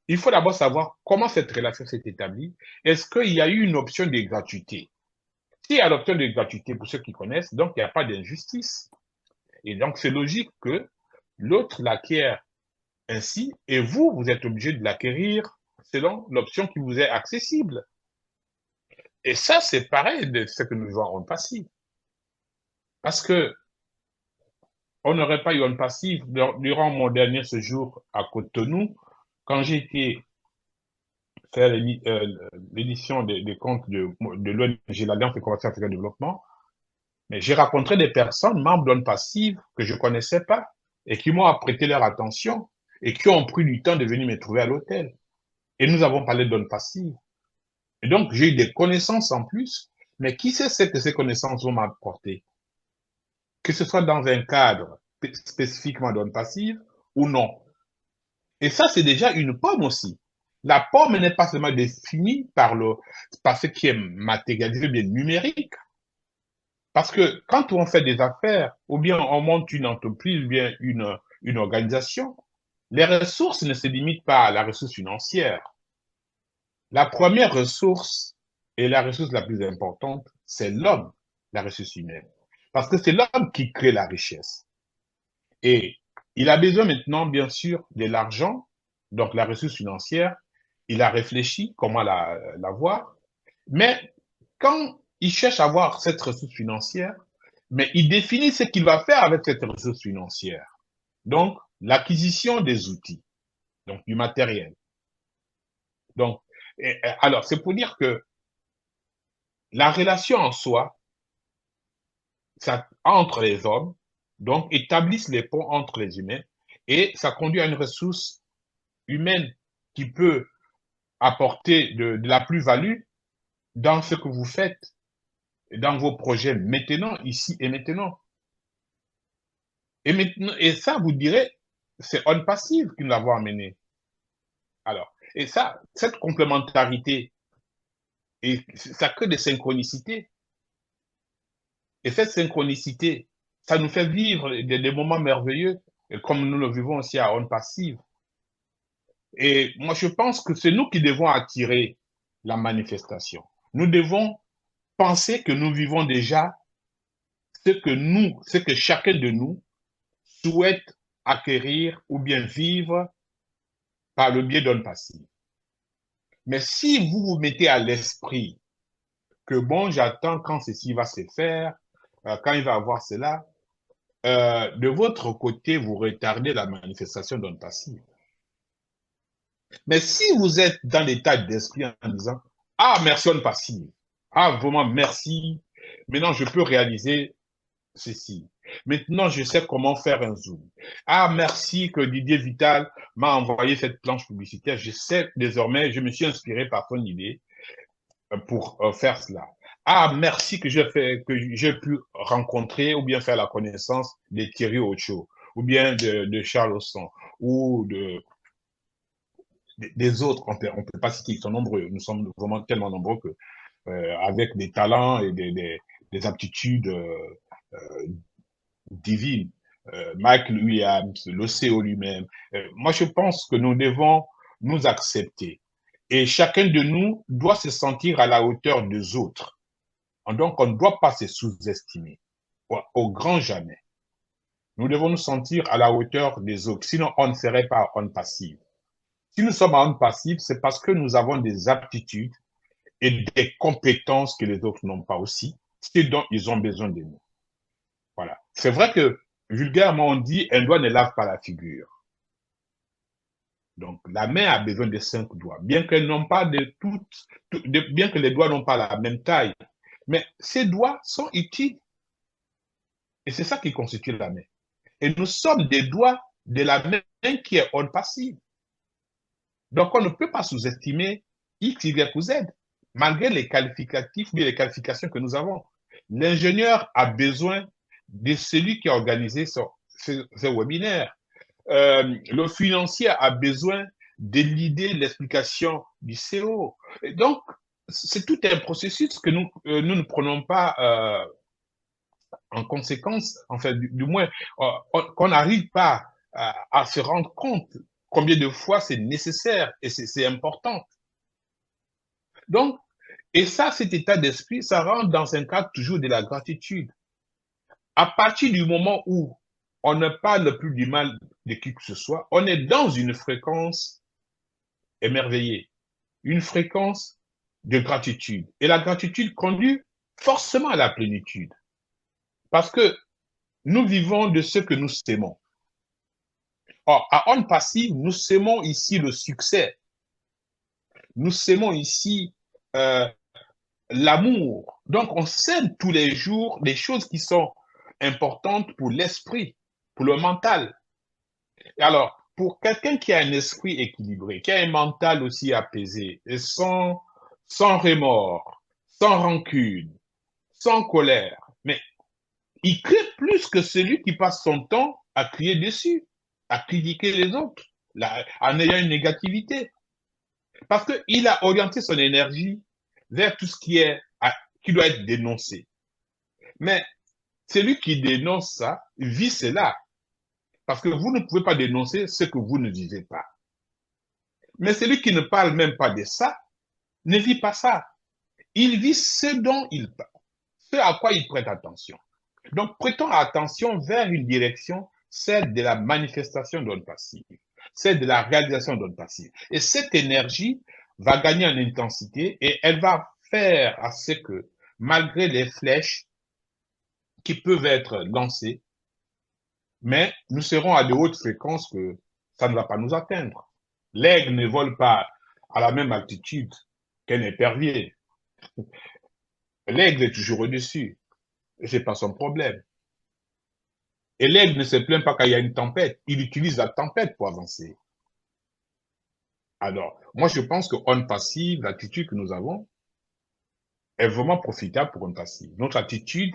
Speaker 2: Il faut d'abord savoir comment cette relation s'est établie. Est-ce qu'il y a eu une option de gratuité? S'il y a l'option de gratuité, pour ceux qui connaissent, donc il n'y a pas d'injustice. Et donc, c'est logique que l'autre l'acquiert ainsi, et vous, vous êtes obligé de l'acquérir selon l'option qui vous est accessible. Et ça, c'est pareil de ce que nous avons en passif. Parce que on n'aurait pas eu en passif durant mon dernier séjour à Cotonou, quand j'ai été faire l'édition des comptes de l'ONG, l'Alliance des coopérations africaines de développement, mais j'ai rencontré des personnes, membres d'ONE Passive, que je connaissais pas, et qui m'ont prêté leur attention, et qui ont pris du temps de venir me trouver à l'hôtel. Et nous avons parlé d'ONE Passive. Et donc, j'ai eu des connaissances en plus, mais qui sait ce que ces connaissances vont m'apporter? Que ce soit dans un cadre spécifiquement d'ONE Passive ou non. Et ça, c'est déjà une pomme aussi. La pomme n'est pas seulement définie par ce qui est matérialisé, bien numérique. Parce que quand on fait des affaires, ou bien on monte une entreprise, ou bien une organisation, les ressources ne se limitent pas à la ressource financière. La première ressource, et la ressource la plus importante, c'est l'homme, la ressource humaine. Parce que c'est l'homme qui crée la richesse. Et il a besoin maintenant, bien sûr, de l'argent, donc la ressource financière. Il a réfléchi comment l'avoir. Mais quand il cherche à avoir cette ressource financière, mais il définit ce qu'il va faire avec cette ressource financière. Donc, l'acquisition des outils, donc du matériel. Donc, alors, c'est pour dire que la relation en soi, ça, entre les hommes, donc établissent les ponts entre les humains, et ça conduit à une ressource humaine qui peut apporter de la plus-value dans ce que vous faites, dans vos projets maintenant, ici et maintenant. Et maintenant, et ça, vous direz, c'est ONE Passive qui nous l'avons amené. Alors, et ça, cette complémentarité, et ça crée des synchronicités. Et cette synchronicité, ça nous fait vivre des moments merveilleux, comme nous le vivons aussi à ONE Passive. Et moi, je pense que c'est nous qui devons attirer la manifestation. Nous devons penser que nous vivons déjà ce que chacun de nous souhaite acquérir ou bien vivre par le biais d'ONE Passive. Mais si vous vous mettez à l'esprit que bon, j'attends quand ceci va se faire, quand il va avoir cela, de votre côté, vous retardez la manifestation d'ONE Passive. Mais si vous êtes dans l'état d'esprit en disant, ah, merci ONE Passive, ah, vraiment merci, maintenant je peux réaliser ceci. Maintenant, je sais comment faire un zoom. Ah, merci que Didier Vital m'a envoyé cette planche publicitaire. Je sais désormais, je me suis inspiré par son idée pour faire cela. Ah, merci que j'ai pu rencontrer ou bien faire la connaissance de Thierry Ocho, ou bien de Charles Osson, ou des autres. On peut pas citer, ils sont nombreux. Nous sommes vraiment tellement nombreux que, avec des talents et des aptitudes divines. Michael Williams, l'OCO lui-même. Moi, je pense que nous devons nous accepter. Et chacun de nous doit se sentir à la hauteur des autres. Donc, on ne doit pas se sous-estimer. Au grand jamais. Nous devons nous sentir à la hauteur des autres. Sinon, on ne serait pas ONE Passive. Si nous sommes à ONE Passive, c'est parce que nous avons des aptitudes et des compétences que les autres n'ont pas aussi, ce dont ils ont besoin de nous. Voilà. C'est vrai que, vulgairement, on dit, un doigt ne lave pas la figure. Donc, la main a besoin de 5 doigts, bien qu'elles n'ont pas bien que les doigts n'ont pas la même taille. Mais ces doigts sont utiles. Et c'est ça qui constitue la main. Et nous sommes des doigts de la main qui est ONE Passive. Donc, on ne peut pas sous-estimer X, Y ou Z, malgré les qualificatifs, mais les qualifications que nous avons. L'ingénieur a besoin de celui qui a organisé ce webinaire. Le financier a besoin de l'idée, l'explication du CO. Et donc, c'est tout un processus que nous ne prenons pas en conséquence, enfin, du moins, qu'on n'arrive pas à se rendre compte combien de fois c'est nécessaire et c'est important. Donc, et ça, cet état d'esprit, ça rentre dans un cadre toujours de la gratitude. À partir du moment où on ne parle plus du mal de qui que ce soit, on est dans une fréquence émerveillée, une fréquence de gratitude. Et la gratitude conduit forcément à la plénitude. Parce que nous vivons de ce que nous sémons. Or, à On Passive, nous sémons ici le succès. Nous sémons ici l'amour. Donc, on sème tous les jours des choses qui sont importantes pour l'esprit, pour le mental. Et alors, pour quelqu'un qui a un esprit équilibré, qui a un mental aussi apaisé, et sans remords, sans rancune, sans colère, mais il crée plus que celui qui passe son temps à crier dessus, à critiquer les autres, en ayant une négativité. Parce qu'il a orienté son énergie vers tout ce qui doit être dénoncé. Mais celui qui dénonce ça vit cela. Parce que vous ne pouvez pas dénoncer ce que vous ne vivez pas. Mais celui qui ne parle même pas de ça ne vit pas ça. Il vit ce dont il parle, ce à quoi il prête attention. Donc, prêtons attention vers une direction, celle de la manifestation d'onde passive, celle de la réalisation d'onde passive. Et cette énergie va gagner en intensité et elle va faire à ce que, malgré les flèches qui peuvent être lancées, mais nous serons à de hautes fréquences que ça ne va pas nous atteindre. L'aigle ne vole pas à la même altitude qu'un épervier. L'aigle est toujours au-dessus. C'est pas son problème. Et l'aigle ne se plaint pas quand il y a une tempête. Il utilise la tempête pour avancer. Alors, moi, je pense que On Passive, l'attitude que nous avons, est vraiment profitable pour On Passive. Notre attitude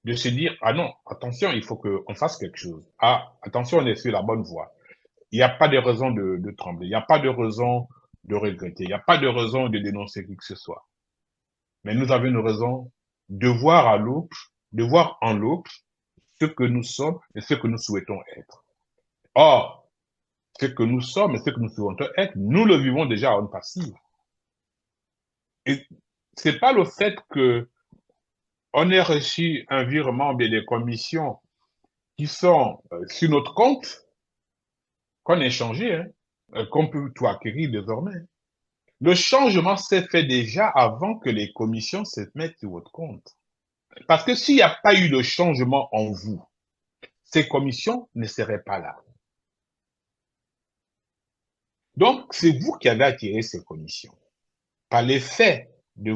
Speaker 2: de se dire, ah non, attention, il faut qu'on fasse quelque chose. Ah, attention, on est sur la bonne voie. Il n'y a pas de raison de trembler. Il n'y a pas de raison de regretter. Il n'y a pas de raison de dénoncer qui que ce soit. Mais nous avons une raison de voir à l'autre, de voir en l'autre ce que nous sommes et ce que nous souhaitons être. Or, ce que nous sommes et ce que nous souhaitons être, nous le vivons déjà en passive. Et c'est pas le fait que on ait reçu un virement ou bien des commissions qui sont sur notre compte qu'on ait changé, qu'on peut tout acquérir désormais. Le changement s'est fait déjà avant que les commissions se mettent sur votre compte. Parce que s'il n'y a pas eu de changement en vous, ces commissions ne seraient pas là. Donc, c'est vous qui avez attiré ces commissions par l'effet de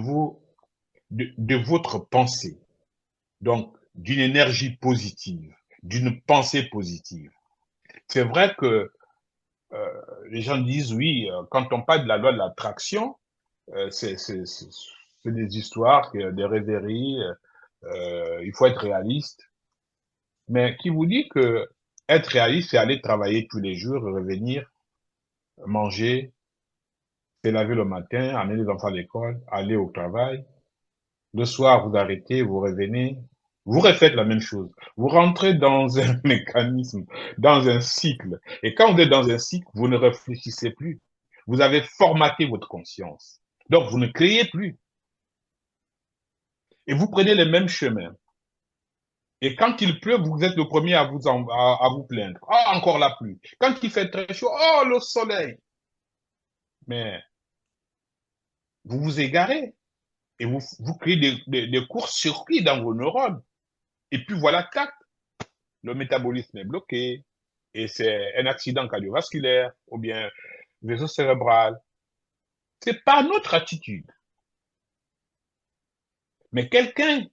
Speaker 2: votre pensée. Donc, d'une énergie positive, d'une pensée positive. C'est vrai que les gens disent, oui, quand on parle de la loi de l'attraction, c'est des histoires, des rêveries, il faut être réaliste. Mais qui vous dit que être réaliste, c'est aller travailler tous les jours, revenir, manger, se laver le matin, amener les enfants à l'école, aller au travail. Le soir, vous arrêtez, vous revenez, vous refaites la même chose. Vous rentrez dans un mécanisme, dans un cycle. Et quand vous êtes dans un cycle, vous ne réfléchissez plus. Vous avez formaté votre conscience. Donc, vous ne créez plus. Et vous prenez le même chemin. Et quand il pleut, vous êtes le premier à vous plaindre. Oh, encore la pluie. Quand il fait très chaud, oh, le soleil. Mais vous vous égarez et vous créez des courts-circuits dans vos neurones. Et puis voilà, tac, le métabolisme est bloqué et c'est un accident cardiovasculaire ou bien vaisseau cérébral. C'est pas notre attitude. Mais quelqu'un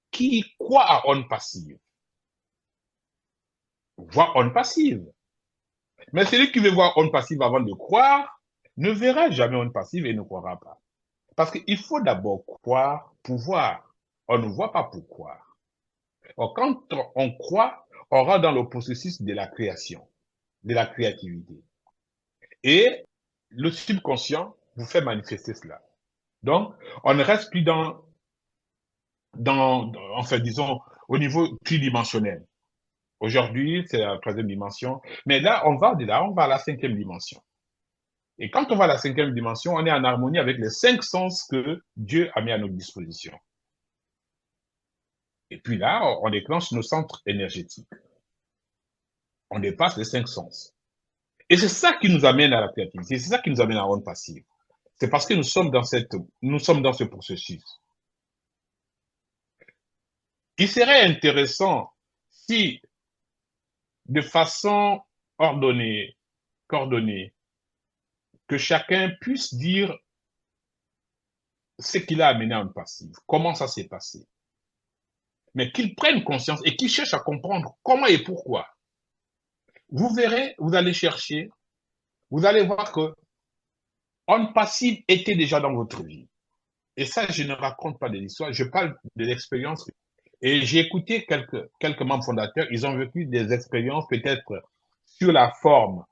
Speaker 2: qui croit à On Passive voit On Passive. Mais celui qui veut voir On Passive avant de croire ne verra jamais On Passive et ne croira pas. Parce qu'il faut d'abord croire pour voir. On ne voit pas pour croire. Or, quand on croit, on rentre dans le processus de la création, de la créativité. Et le subconscient vous fait manifester cela. Donc, on ne reste plus enfin, disons, au niveau tridimensionnel. Aujourd'hui, c'est la troisième dimension. Mais là, on va à la cinquième dimension. Et quand on va à la cinquième dimension, on est en harmonie avec les 5 sens que Dieu a mis à notre disposition. Et puis là, on déclenche nos centres énergétiques. On dépasse les 5 sens. Et c'est ça qui nous amène à la créativité, c'est ça qui nous amène à onde passive. C'est parce que nous sommes dans ce processus. Il serait intéressant si, de façon ordonnée, coordonnée, que chacun puisse dire ce qu'il a amené à onde passive, comment ça s'est passé. Mais qu'il prenne conscience et qu'il cherche à comprendre comment et pourquoi. Vous verrez, vous allez chercher, vous allez voir que onde passive était déjà dans votre vie. Et ça, je ne raconte pas de l'histoire, je parle de l'expérience. Et j'ai écouté quelques membres fondateurs, ils ont vécu des expériences peut-être sur la forme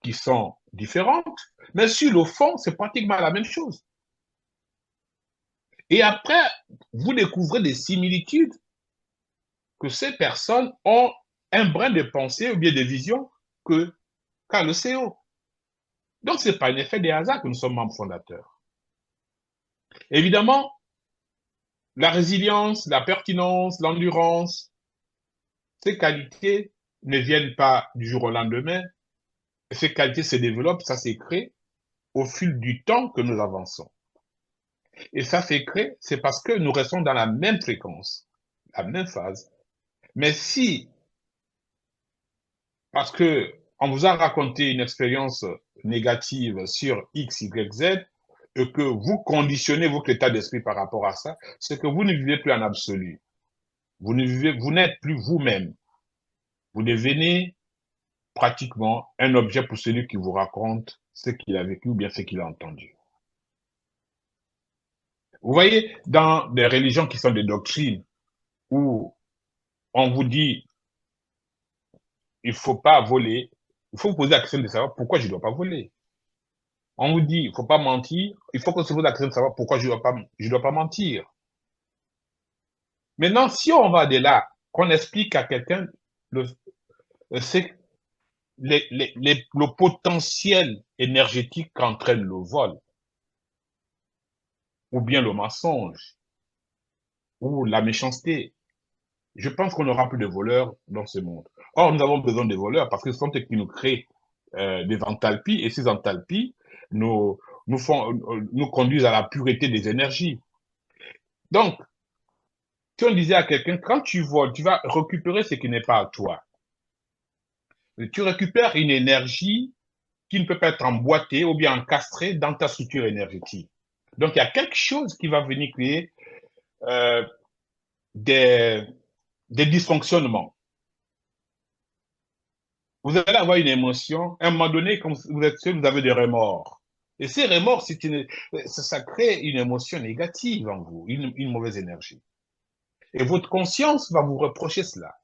Speaker 2: qui sont différentes, mais sur le fond, c'est pratiquement la même chose. Et après, vous découvrez des similitudes que ces personnes ont un brin de pensée ou bien de vision qu'a le CEO. Donc, ce n'est pas un effet des hasards que nous sommes membres fondateurs. Évidemment, la résilience, la pertinence, l'endurance, ces qualités ne viennent pas du jour au lendemain. Ces qualités se développent, ça s'est créé au fil du temps que nous avançons. Et ça s'est créé, c'est parce que nous restons dans la même fréquence, la même phase. Mais si, parce que on vous a raconté une expérience négative sur X, Y, Z, et que vous conditionnez votre état d'esprit par rapport à ça, c'est que vous ne vivez plus en absolu. Vous n'êtes plus vous-même. Vous devenez pratiquement un objet pour celui qui vous raconte ce qu'il a vécu ou bien ce qu'il a entendu. Vous voyez, dans des religions qui sont des doctrines où on vous dit il faut pas voler, il faut vous poser la question de savoir pourquoi je ne dois pas voler. On vous dit il faut pas mentir, il faut qu'on se pose la question de savoir pourquoi je dois pas mentir. Maintenant, si on va de là, qu'on explique à quelqu'un le potentiel énergétique qu'entraîne le vol, ou bien le mensonge, ou la méchanceté, je pense qu'on n'aura plus de voleurs dans ce monde. Or, nous avons besoin de voleurs parce que ce sont eux qui nous créent des enthalpies, et ces enthalpies nous conduisent à la pureté des énergies. Donc, si on disait à quelqu'un, quand tu voles, tu vas récupérer ce qui n'est pas à toi. Tu récupères une énergie qui ne peut pas être emboîtée ou bien encastrée dans ta structure énergétique. Donc, il y a quelque chose qui va venir créer des dysfonctionnements. Vous allez avoir une émotion, à un moment donné, quand vous êtes seul, vous avez des remords. Et ces remords, ça crée une émotion négative en vous, une mauvaise énergie. Et votre conscience va vous reprocher cela.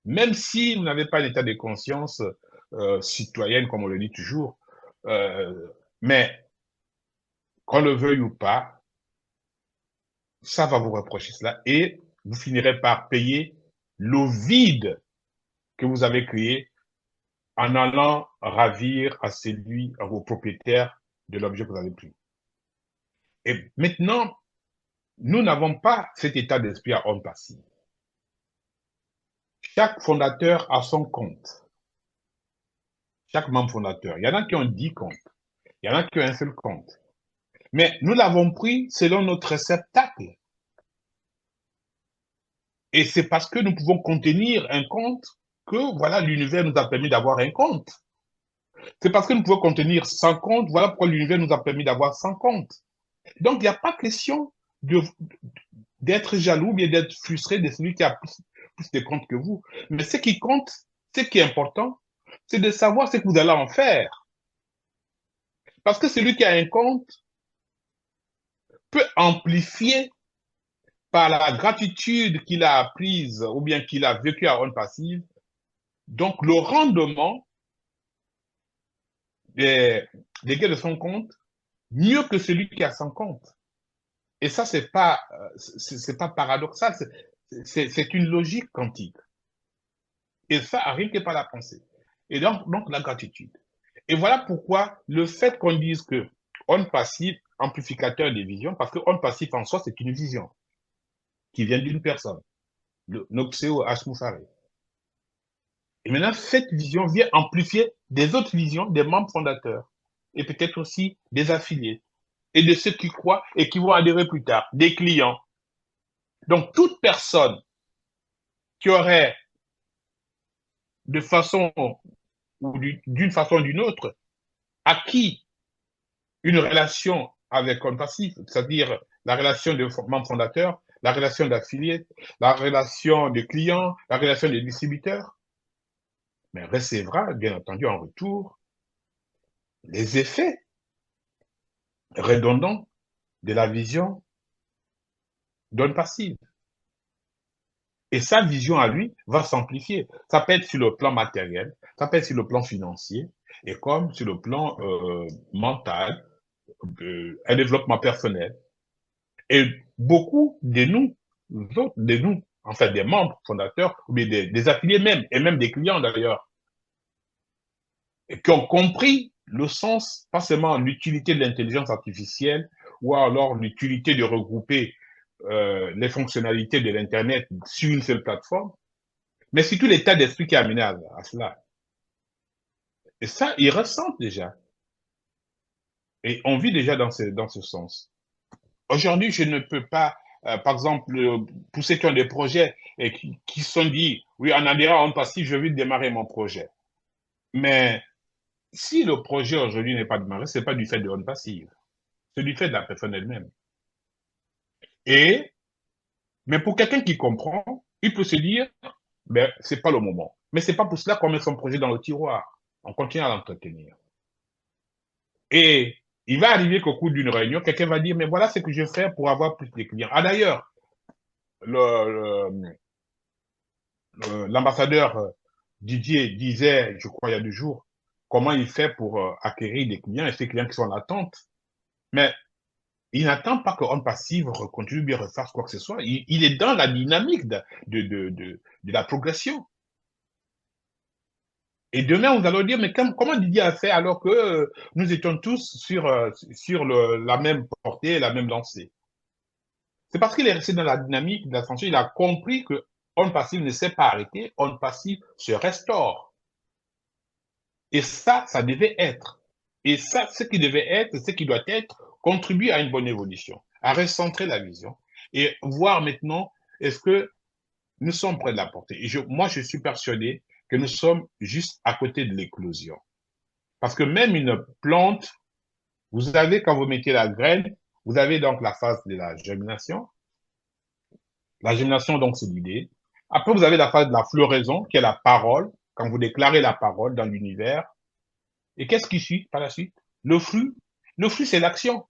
Speaker 2: Même si vous n'avez pas l'état de conscience citoyenne, comme on le dit toujours, mais qu'on le veuille ou pas, ça va vous reprocher cela et vous finirez par payer le vide que vous avez créé en allant ravir à vos propriétaires de l'objet que vous avez pris. Et maintenant, nous n'avons pas cet état d'esprit à onde passive. Chaque fondateur a son compte. Chaque membre fondateur. Il y en a qui ont 10 comptes. Il y en a qui ont un seul compte. Mais nous l'avons pris selon notre réceptacle. Et c'est parce que nous pouvons contenir un compte que, voilà, l'univers nous a permis d'avoir un compte. C'est parce que nous pouvons contenir 100 comptes, voilà pourquoi l'univers nous a permis d'avoir 100 comptes. Donc, il n'y a pas question d'être jaloux, bien d'être frustré de celui qui a plus de comptes que vous. Mais ce qui compte, ce qui est important, c'est de savoir ce que vous allez en faire. Parce que celui qui a un compte peut amplifier par la gratitude qu'il a apprise ou bien qu'il a vécu à onde passive, donc le rendement des gains de son compte mieux que celui qui a son compte. Et ça, c'est pas paradoxal, c'est une logique quantique. Et ça arrive que par la pensée. Et donc la gratitude. Et voilà pourquoi le fait qu'on dise que onde passive, amplificateur des visions, parce que onde passive en soi, c'est une vision. qui vient d'une personne, le Noxeo Ashmufare. Et maintenant, cette vision vient amplifier des autres visions des membres fondateurs et peut-être aussi des affiliés et de ceux qui croient et qui vont adhérer plus tard, des clients. Donc, toute personne qui aurait de façon ou d'une façon ou d'une autre acquis une relation avec un passif, c'est-à-dire la relation de membre fondateur, la relation d'affilié, la relation de client, la relation de distributeur, mais recevra, bien entendu, en retour, les effets redondants de la vision d'un passif. Et sa vision à lui va s'amplifier. Ça peut être sur le plan matériel, ça peut être sur le plan financier, et comme sur le plan mental, un développement personnel. Et beaucoup de nous, en fait, des membres fondateurs, ou bien des affiliés même, et même des clients d'ailleurs, qui ont compris le sens, pas seulement l'utilité de l'intelligence artificielle, ou alors l'utilité de regrouper les fonctionnalités de l'Internet sur une seule plateforme, mais surtout l'état d'esprit qui a amené à cela. Et ça, ils ressentent déjà. Et on vit déjà dans ce sens. Aujourd'hui, je ne peux pas, par exemple, pour ceux qui ont des projets et qui sont dit, oui, en adhérant à un passif, je vais démarrer mon projet. Mais si le projet aujourd'hui n'est pas démarré, c'est pas du fait de On Passive, c'est du fait de la personne elle-même. Mais pour quelqu'un qui comprend, il peut se dire, ben, c'est pas le moment. Mais c'est pas pour cela qu'on met son projet dans le tiroir. On continue à l'entretenir. Et il va arriver qu'au cours d'une réunion, quelqu'un va dire, mais voilà ce que je fais pour avoir plus de clients. Ah, d'ailleurs, l'ambassadeur Didier disait, je crois il y a 2 jours, comment il fait pour acquérir des clients et ces clients qui sont en attente. Mais il n'attend pas que On Passive continue bien refasse quoi que ce soit. Il est dans la dynamique de la progression. Et demain, vous allez dire, mais comment Didier a fait alors que nous étions tous sur la même portée, la même lancée? C'est parce qu'il est resté dans la dynamique de l'ascension. Il a compris que On Passive ne s'est pas arrêté, On Passive se restaure. Et ça devait être. Et ça, ce qui devait être, ce qui doit être, contribuer à une bonne évolution, à recentrer la vision et voir maintenant, est-ce que nous sommes près de la portée. Et moi, je suis persuadé que nous sommes juste à côté de l'éclosion. Parce que même une plante, vous avez, quand vous mettez la graine, vous avez donc la phase de la germination. La germination, donc, c'est l'idée. Après, vous avez la phase de la floraison, qui est la parole, quand vous déclarez la parole dans l'univers. Et qu'est-ce qui suit par la suite? Le fruit. Le fruit, c'est l'action.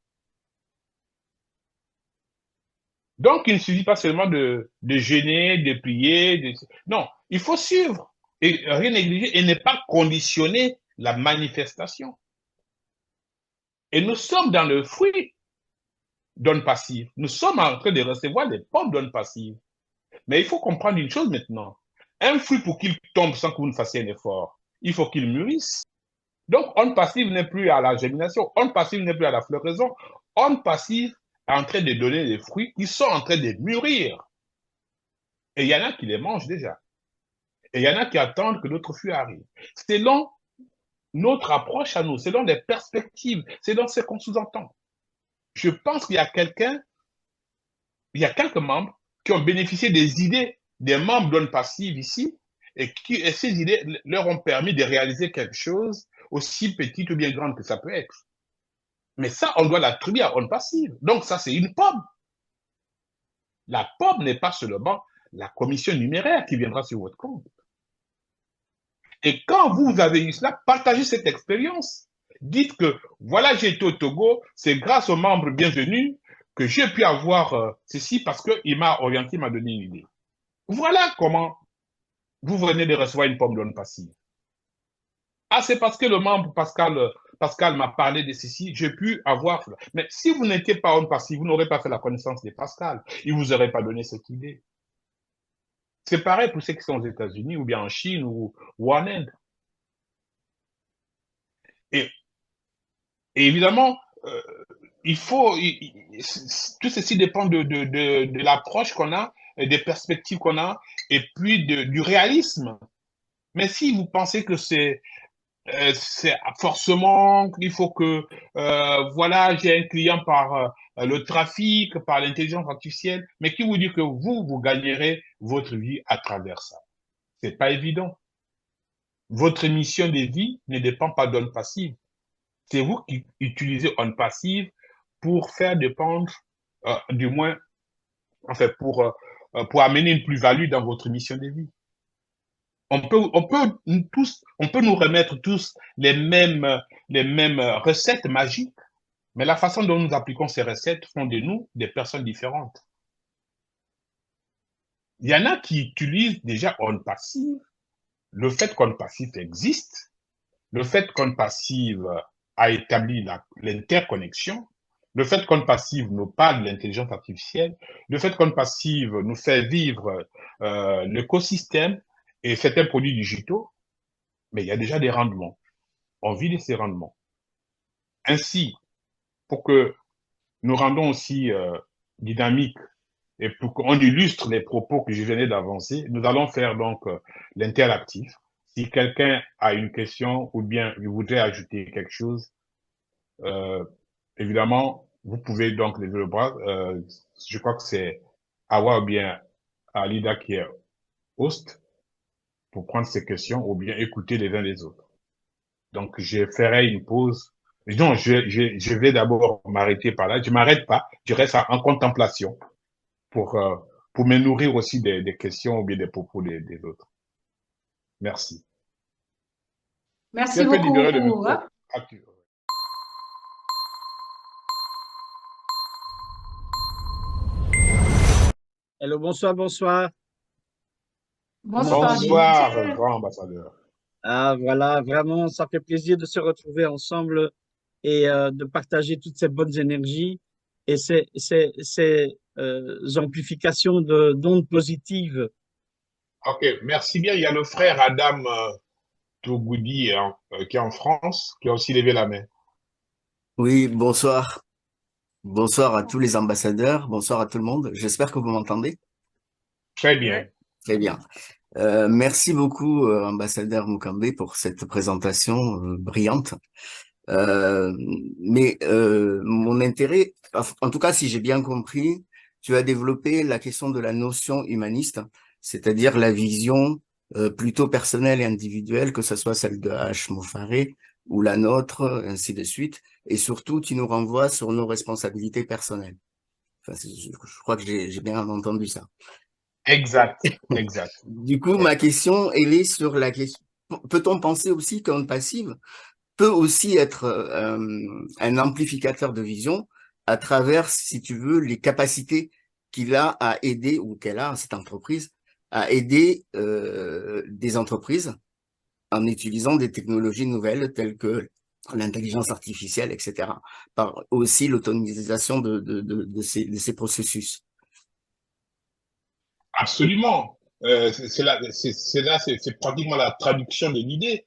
Speaker 2: Donc, il ne suffit pas seulement de jeûner, de prier. Non, il faut suivre et rien négliger et ne pas conditionner la manifestation. Et nous sommes dans le fruit d'On Passive. Nous sommes en train de recevoir les pommes d'On Passive. Mais il faut comprendre une chose maintenant. Un fruit, pour qu'il tombe sans que vous ne fassiez un effort, il faut qu'il mûrisse. Donc, On Passive n'est plus à la germination, On Passive n'est plus à la floraison, On Passive est en train de donner des fruits qui sont en train de mûrir. Et il y en a qui les mangent déjà. Et il y en a qui attendent que d'autres fruits arrivent. Selon notre approche à nous, selon les perspectives, selon ce qu'on sous-entend. Je pense qu'il y a quelques membres qui ont bénéficié des idées des membres d'On Passive ici, et ces idées leur ont permis de réaliser quelque chose aussi petit ou bien grand que ça peut être. Mais ça, on doit l'attribuer à On Passive. Donc ça, c'est une pomme. La pomme n'est pas seulement la commission numéraire qui viendra sur votre compte. Et quand vous avez eu cela, partagez cette expérience. Dites que, voilà, j'ai été au Togo, c'est grâce aux membres bienvenus que j'ai pu avoir ceci parce qu'il m'a orienté, m'a donné une idée. Voilà comment vous venez de recevoir une pomme d'On Passive. Ah, c'est parce que le membre Pascal m'a parlé de ceci, j'ai pu avoir cela. Mais si vous n'étiez pas On Passive, vous n'aurez pas fait la connaissance de Pascal. Il ne vous aurait pas donné cette idée. C'est pareil pour ceux qui sont aux États-Unis ou bien en Chine ou en Inde. Et évidemment, tout ceci dépend de l'approche qu'on a, et des perspectives qu'on a, et puis du réalisme. Mais si vous pensez que c'est forcément qu'il faut que, voilà, j'ai un client par le trafic, par l'intelligence artificielle, mais qui vous dit que vous gagnerez votre vie à travers ça? C'est pas évident. Votre mission de vie ne dépend pas d'onde passive. C'est vous qui utilisez onde passive pour faire dépendre, du moins, en fait, pour amener une plus-value dans votre mission de vie. On peut nous remettre tous les mêmes recettes magiques, mais la façon dont nous appliquons ces recettes font de nous des personnes différentes. Il y en a qui utilisent déjà onde passive. Le fait qu'onde passive existe, le fait qu'onde passive a établi l'interconnexion, le fait qu'onde passive nous parle de l'intelligence artificielle, le fait qu'onde passive nous fait vivre l'écosystème et certains produits digitaux, mais il y a déjà des rendements. On vit de ces rendements. Ainsi, pour que nous rendons aussi dynamique et pour qu'on illustre les propos que je venais d'avancer, nous allons faire donc l'interactif. Si quelqu'un a une question ou bien il voudrait ajouter quelque chose, évidemment, vous pouvez donc lever le bras. Je crois que c'est Awa ou bien Alida qui est host pour prendre ces questions ou bien écouter les uns les autres. Donc, je ferai une pause. Non, je vais d'abord m'arrêter par là. Je m'arrête pas. Je reste en contemplation pour, euh, pour me nourrir aussi des questions ou bien des propos des autres. Merci.
Speaker 1: Merci
Speaker 2: Je peux libérer le
Speaker 1: beaucoup.
Speaker 2: micro.
Speaker 3: Hello, bonsoir, bonsoir.
Speaker 1: Bonsoir,
Speaker 2: Bonsoir,
Speaker 1: DJ.
Speaker 2: grand ambassadeur.
Speaker 3: Ah, voilà, vraiment, ça fait plaisir de se retrouver ensemble et de partager toutes ces bonnes énergies et ces amplifications d'ondes positives.
Speaker 2: Ok, merci bien. Il y a le frère Adam Tougoudi qui est en France, qui a aussi levé la main.
Speaker 4: Oui, bonsoir. Bonsoir à tous les ambassadeurs. Bonsoir à tout le monde. J'espère que vous m'entendez.
Speaker 2: Très bien.
Speaker 4: Très bien. Merci beaucoup, ambassadeur Mukambé, pour cette présentation brillante. Mais mon intérêt, en tout cas, si j'ai bien compris, tu as développé la question de la notion humaniste, c'est-à-dire la vision plutôt personnelle et individuelle, que ce soit celle de H. Mofaré ou la nôtre, ainsi de suite. Et surtout, tu nous renvoies sur nos responsabilités personnelles. Enfin, je crois que j'ai bien entendu ça.
Speaker 2: Exact, exact.
Speaker 4: Du coup, ma question, elle est sur la question. Peut-on penser aussi qu'un passive peut aussi être un amplificateur de vision à travers, si tu veux, les capacités qu'il a à aider, ou qu'elle a, cette entreprise, à aider des entreprises en utilisant des technologies nouvelles telles que l'intelligence artificielle, etc., par aussi l'automatisation de ces processus.
Speaker 2: Absolument. C'est pratiquement la traduction de l'idée.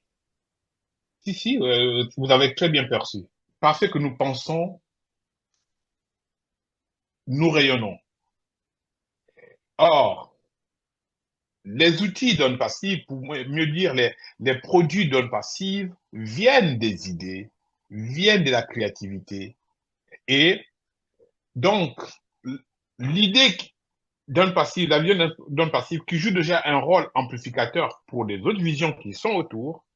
Speaker 2: Si, vous avez très bien perçu. Parce que nous pensons, nous rayonnons. Or, les outils d'onde passive, pour mieux dire, les produits d'onde passive viennent des idées, viennent de la créativité. Et donc, l'idée d'onde passive, la vision d'onde passive qui joue déjà un rôle amplificateur pour les autres visions qui sont autour,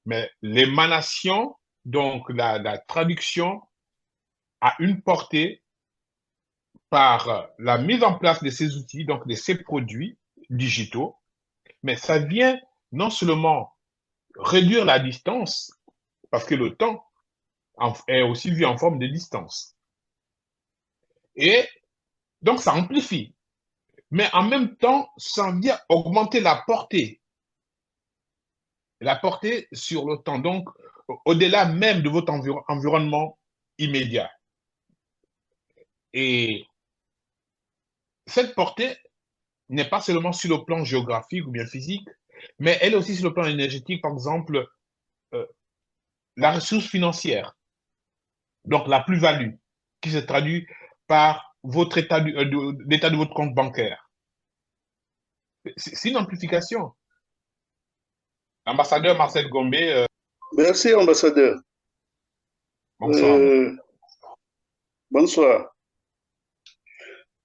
Speaker 2: mais l'émanation, donc la traduction, a une portée par la mise en place de ces outils, donc de ces produits digitaux, mais ça vient non seulement réduire la distance, parce que le temps est aussi vu en forme de distance. Et donc ça amplifie. Mais en même temps, ça vient augmenter la portée sur le temps, donc au-delà même de votre environnement immédiat. Et cette portée n'est pas seulement sur le plan géographique ou bien physique, mais elle est aussi sur le plan énergétique, par exemple, la ressource financière. Donc, la plus-value qui se traduit par votre l'état de votre compte bancaire. C'est une amplification. Ambassadeur Marcel Gombe,
Speaker 5: Merci, ambassadeur.
Speaker 2: bonsoir.
Speaker 5: Bonsoir.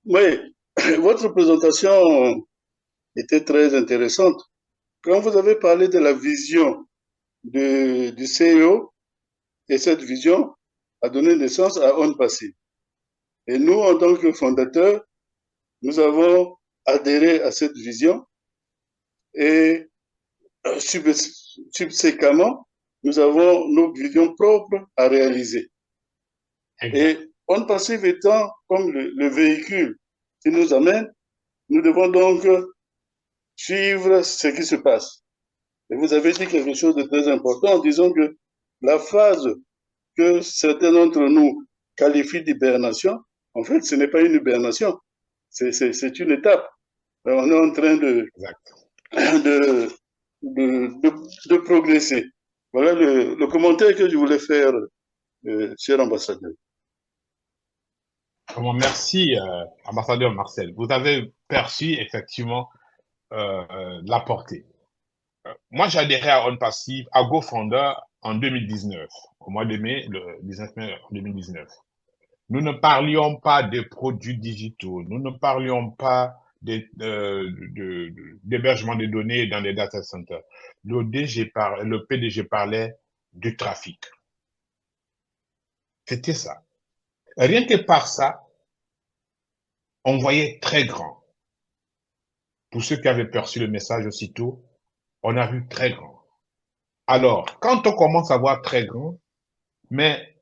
Speaker 5: Oui, votre présentation était très intéressante. Quand vous avez parlé de la vision du CEO, et cette vision a donné naissance à On Passive. Et nous, en tant que fondateurs, nous avons adhéré à cette vision et subséquemment, nous avons nos visions propres à réaliser. Et On Passive étant comme le véhicule qui nous amène, nous devons donc suivre ce qui se passe. Et vous avez dit quelque chose de très important en disant que la phase que certains d'entre nous qualifient d'hibernation, en fait, ce n'est pas une hibernation, c'est une étape. On est en train de progresser. Voilà le commentaire que je voulais faire, cher ambassadeur.
Speaker 2: Merci, ambassadeur Marcel. Vous avez perçu effectivement la portée. Moi, j'ai adhéré à On Passive, à GoFounder en 2019, au mois de mai, le 19 mai 2019. Nous ne parlions pas des produits digitaux, nous ne parlions pas d'hébergement de données dans les data centers. Le PDG parlait du trafic. C'était ça. Rien que par ça, on voyait très grand. Pour ceux qui avaient perçu le message aussitôt, on a vu très grand. Alors, quand on commence à voir très grand, mais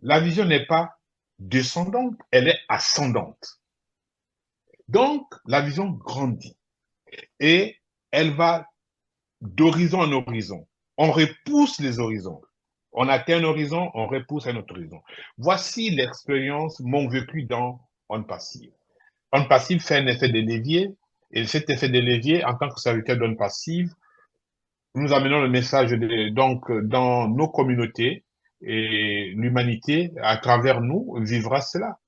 Speaker 2: la vision n'est pas descendante, elle est ascendante. Donc, la vision grandit et elle va d'horizon en horizon. On repousse les horizons. On atteint un horizon, on repousse un autre horizon. Voici l'expérience, mon vécu dans On Passive. On Passive fait un effet de levier et cet effet de levier, en tant que serviteur d'On Passive, nous amenons le message donc dans nos communautés et l'humanité, à travers nous, vivra cela.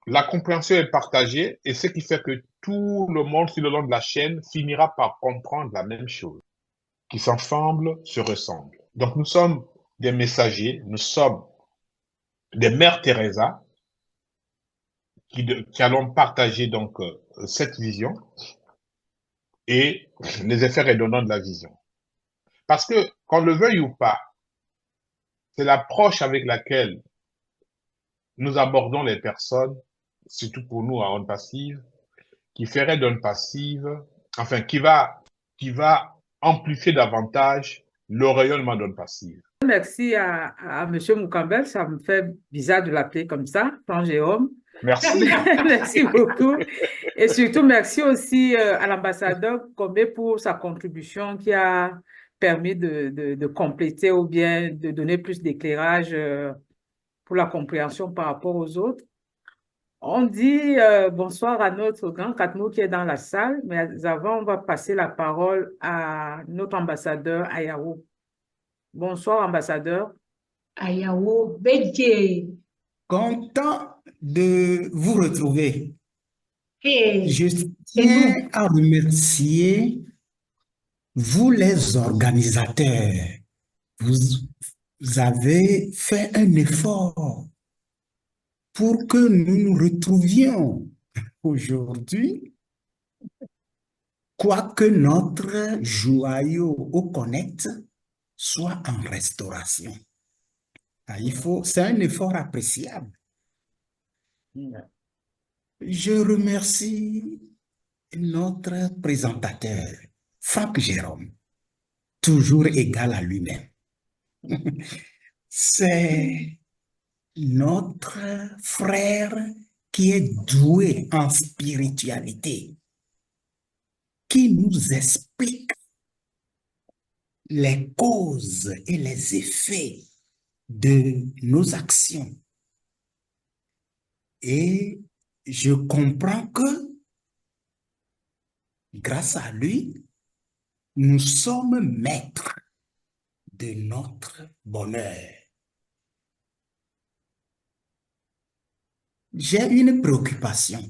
Speaker 2: La compréhension est partagée et ce qui fait que tout le monde sur le long de la chaîne finira par comprendre la même chose, qui s'ensemble se ressemblent. Donc nous sommes des messagers, nous sommes des mères Teresa qui allons partager donc cette vision et les effets redondants de la vision. Parce que, qu'on le veuille ou pas, c'est l'approche avec laquelle nous abordons les personnes, surtout pour nous à On Passive, qui ferait d'On Passive, enfin, qui va amplifier davantage le rayonnement d'On Passive.
Speaker 6: Merci à M. Moukambel, ça me fait bizarre de l'appeler comme ça, Jean Jérôme.
Speaker 2: Merci.
Speaker 6: Merci beaucoup. Et surtout, merci aussi à l'ambassadeur Gombe pour sa contribution qui a permis de compléter ou bien de donner plus d'éclairage pour la compréhension par rapport aux autres. On dit bonsoir à notre grand Katmou qui est dans la salle, mais avant, on va passer la parole à notre ambassadeur Ayawo. Bonsoir, ambassadeur.
Speaker 1: Ayawo Bedje.
Speaker 7: Content de vous retrouver.
Speaker 1: Hey,
Speaker 7: Je tiens à remercier vous les organisateurs. Vous avez fait un effort pour que nous nous retrouvions aujourd'hui, quoique notre joyau au Connect soit en restauration. C'est un effort appréciable. Je remercie notre présentateur, Franck Jérôme, toujours égal à lui-même. C'est notre frère qui est doué en spiritualité, qui nous explique les causes et les effets de nos actions. Et je comprends que, grâce à lui, nous sommes maîtres de notre bonheur. j'ai une préoccupation.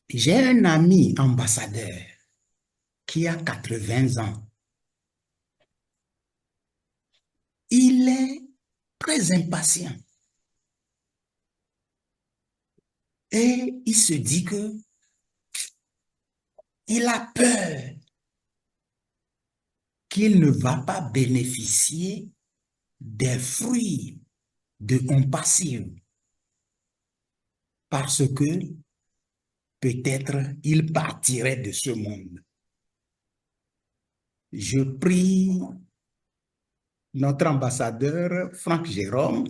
Speaker 7: J'ai un ami ambassadeur qui a 80 ans. Il est très impatient. Et il se dit que il a peur qu'il ne va pas bénéficier des fruits de OnPassive parce que peut-être il partirait de ce monde. Je prie notre ambassadeur Franck Jérôme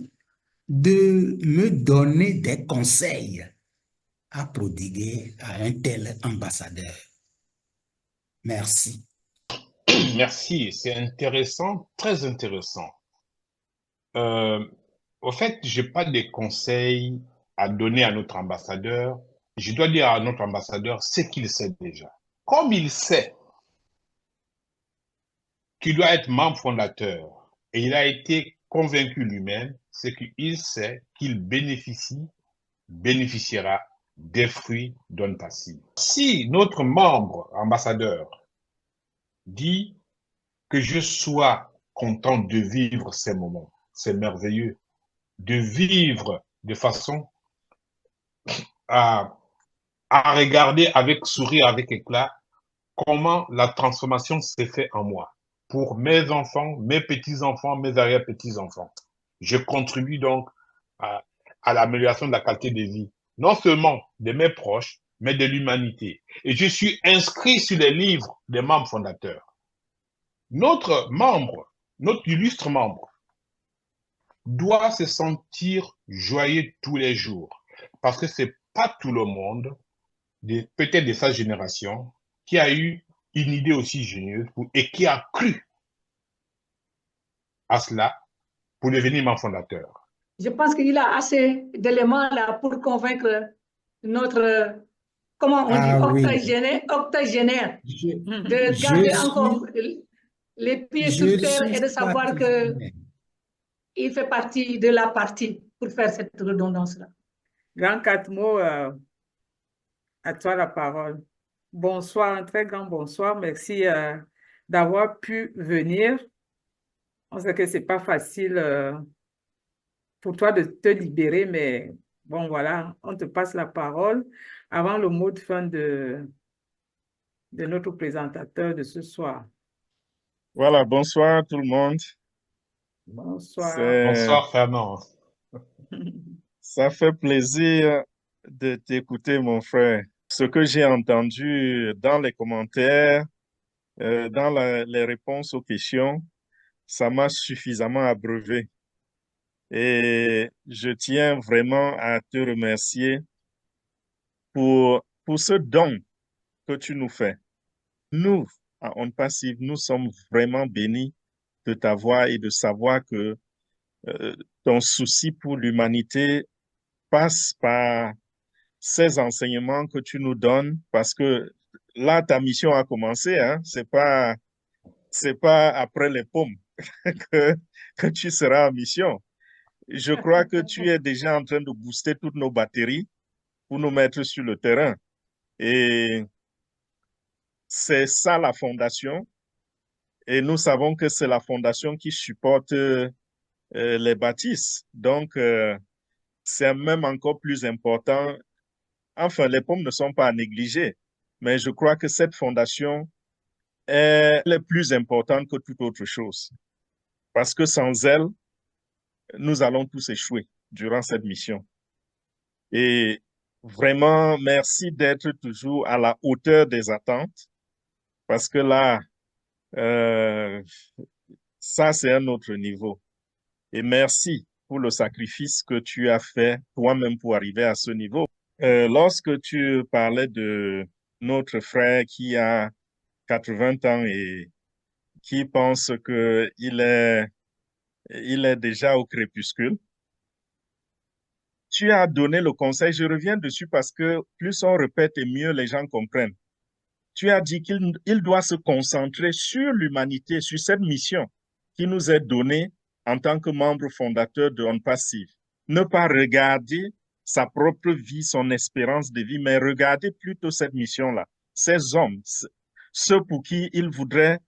Speaker 7: de me donner des conseils à prodiguer à un tel ambassadeur. Merci.
Speaker 2: Merci, c'est intéressant, très intéressant. Au fait, je n'ai pas de conseils à donner à notre ambassadeur. Je dois dire à notre ambassadeur ce qu'il sait déjà. Comme il sait qu'il doit être membre fondateur et il a été convaincu lui-même, c'est qu'il sait qu'il bénéficiera des fruits d'OnPassive. Si notre membre ambassadeur dit que je sois content de vivre ces moments, c'est merveilleux, de vivre de façon à regarder avec sourire, avec éclat, comment la transformation s'est faite en moi. Pour mes enfants, mes petits-enfants, mes arrière-petits-enfants. Je contribue donc à l'amélioration de la qualité de vie, non seulement de mes proches, mais de l'humanité. Et je suis inscrit sur les livres des membres fondateurs. Notre illustre membre, doit se sentir joyeux tous les jours. Parce que c'est pas tout le monde, peut-être de sa génération, qui a eu une idée aussi génieuse et qui a cru à cela pour devenir membre fondateur.
Speaker 1: Je pense qu'il a assez d'éléments là pour convaincre notre, comment on dit, octogénaire de garder encore les pieds sur terre et de savoir qu'il fait partie de la partie pour faire cette redondance-là.
Speaker 6: Grand Catmo, à toi la parole. Bonsoir, un très grand bonsoir. Merci d'avoir pu venir. On sait que ce n'est pas facile pour toi de te libérer, mais bon, voilà, on te passe la parole avant le mot de fin de notre présentateur de ce soir.
Speaker 8: Voilà, bonsoir tout le monde.
Speaker 6: Bonsoir.
Speaker 2: Bonsoir, Fernand.
Speaker 8: Ça fait plaisir de t'écouter, mon frère. Ce que j'ai entendu dans les commentaires, dans les réponses aux questions, ça m'a suffisamment abreuvé. Et je tiens vraiment à te remercier pour ce don que tu nous fais. Nous, à OnPassive, nous sommes vraiment bénis de t'avoir et de savoir que ton souci pour l'humanité passe par ces enseignements que tu nous donnes, parce que là, ta mission a commencé, hein? C'est pas après les pommes que tu seras en mission. Je crois que tu es déjà en train de booster toutes nos batteries pour nous mettre sur le terrain. Et c'est ça la fondation. Et nous savons que c'est la fondation qui supporte les bâtisses. Donc, c'est même encore plus important. Enfin, les pommes ne sont pas à négliger, mais je crois que cette fondation est plus importante que toute autre chose. Parce que sans elle, nous allons tous échouer durant cette mission. Et vraiment, merci d'être toujours à la hauteur des attentes, parce que là, ça, c'est un autre niveau. Et merci pour le sacrifice que tu as fait toi-même pour arriver à ce niveau. Lorsque tu parlais de notre frère qui a 80 ans et qui pense qu'il est déjà au crépuscule, tu as donné le conseil, je reviens dessus parce que plus on répète et mieux les gens comprennent. Tu as dit qu'il doit se concentrer sur l'humanité, sur cette mission qui nous est donnée en tant que membre fondateur de OnPassive. Ne pas regarder sa propre vie, son espérance de vie, mais regardez plutôt cette mission-là. Ces hommes, ceux pour qui il voudrait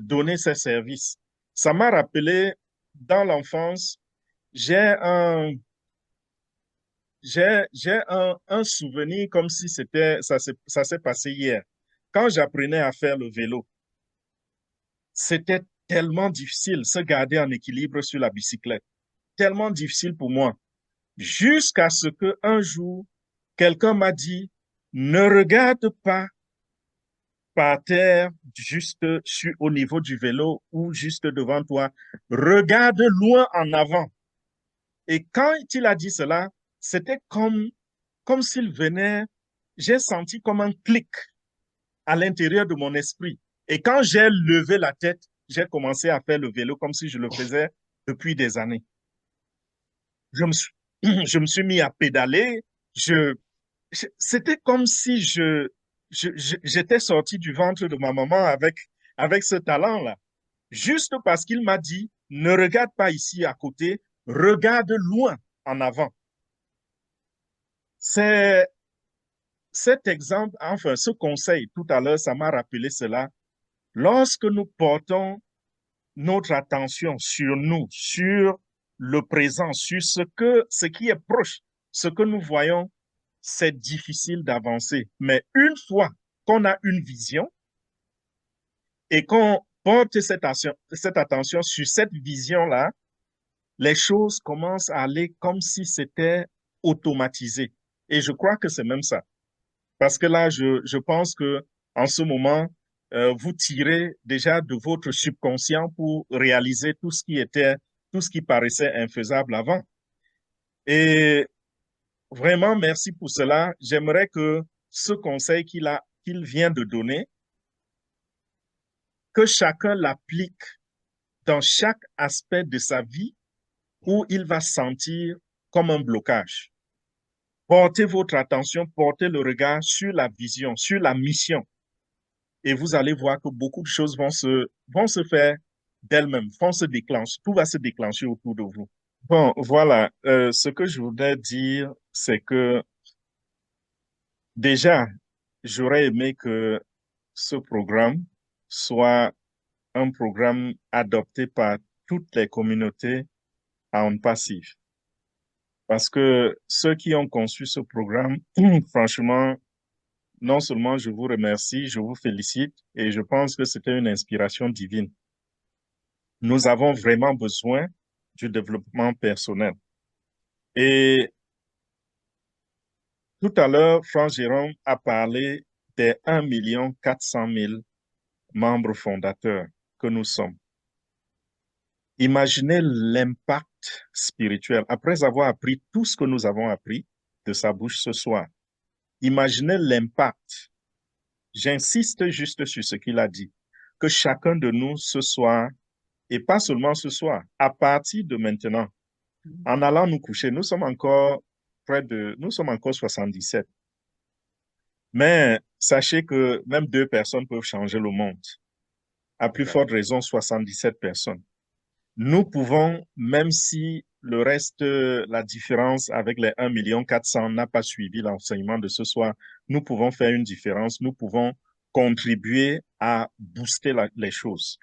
Speaker 8: donner ses services. Ça m'a rappelé, dans l'enfance, j'ai un souvenir comme si ça s'est passé hier. Quand j'apprenais à faire le vélo, c'était tellement difficile se garder en équilibre sur la bicyclette. Tellement difficile pour moi. Jusqu'à ce que un jour, quelqu'un m'a dit, ne regarde pas par terre, juste au niveau du vélo ou juste devant toi. Regarde loin en avant. Et quand il a dit cela, c'était comme s'il venait, j'ai senti comme un clic à l'intérieur de mon esprit. Et quand j'ai levé la tête, j'ai commencé à faire le vélo comme si je le faisais depuis des années. Je me suis mis à pédaler. C'était comme si j'étais sorti du ventre de ma maman avec ce talent-là. Juste parce qu'il m'a dit, ne regarde pas ici à côté, regarde loin en avant. C'est cet exemple, enfin, ce conseil tout à l'heure, ça m'a rappelé cela. Lorsque nous portons notre attention sur nous, sur le présent, sur ce qui est proche, ce que nous voyons, c'est difficile d'avancer. Mais une fois qu'on a une vision et qu'on porte cette attention sur cette vision-là, les choses commencent à aller comme si c'était automatisé. Et je crois que c'est même ça. Parce que là, je pense que en ce moment, vous tirez déjà de votre subconscient pour réaliser tout ce qui paraissait infaisable avant. Et vraiment, merci pour cela. J'aimerais que ce conseil qu'il vient de donner, que chacun l'applique dans chaque aspect de sa vie où il va sentir comme un blocage. Portez votre attention, portez le regard sur la vision, sur la mission. Et vous allez voir que beaucoup de choses vont se faire d'elles-mêmes, vont se déclencher, tout va se déclencher autour de vous. Bon, voilà, ce que je voudrais dire, c'est que déjà, j'aurais aimé que ce programme soit un programme adopté par toutes les communautés à ondes passives. Parce que ceux qui ont conçu ce programme, franchement, non seulement je vous remercie, je vous félicite et je pense que c'était une inspiration divine. Nous avons vraiment besoin du développement personnel. Et tout à l'heure, Franck Jérôme a parlé des 1 400 000 membres fondateurs que nous sommes. Imaginez l'impact spirituel. Après avoir appris tout ce que nous avons appris de sa bouche ce soir, imaginez l'impact. J'insiste juste sur ce qu'il a dit, que chacun de nous ce soir, et pas seulement ce soir, à partir de maintenant, en allant nous coucher, nous sommes encore 77. Mais sachez que même 2 personnes peuvent changer le monde. À plus forte raison, 77 personnes. Nous pouvons, même si le reste, la différence avec les 1 400 000 n'a pas suivi l'enseignement de ce soir, nous pouvons faire une différence, nous pouvons contribuer à booster les choses.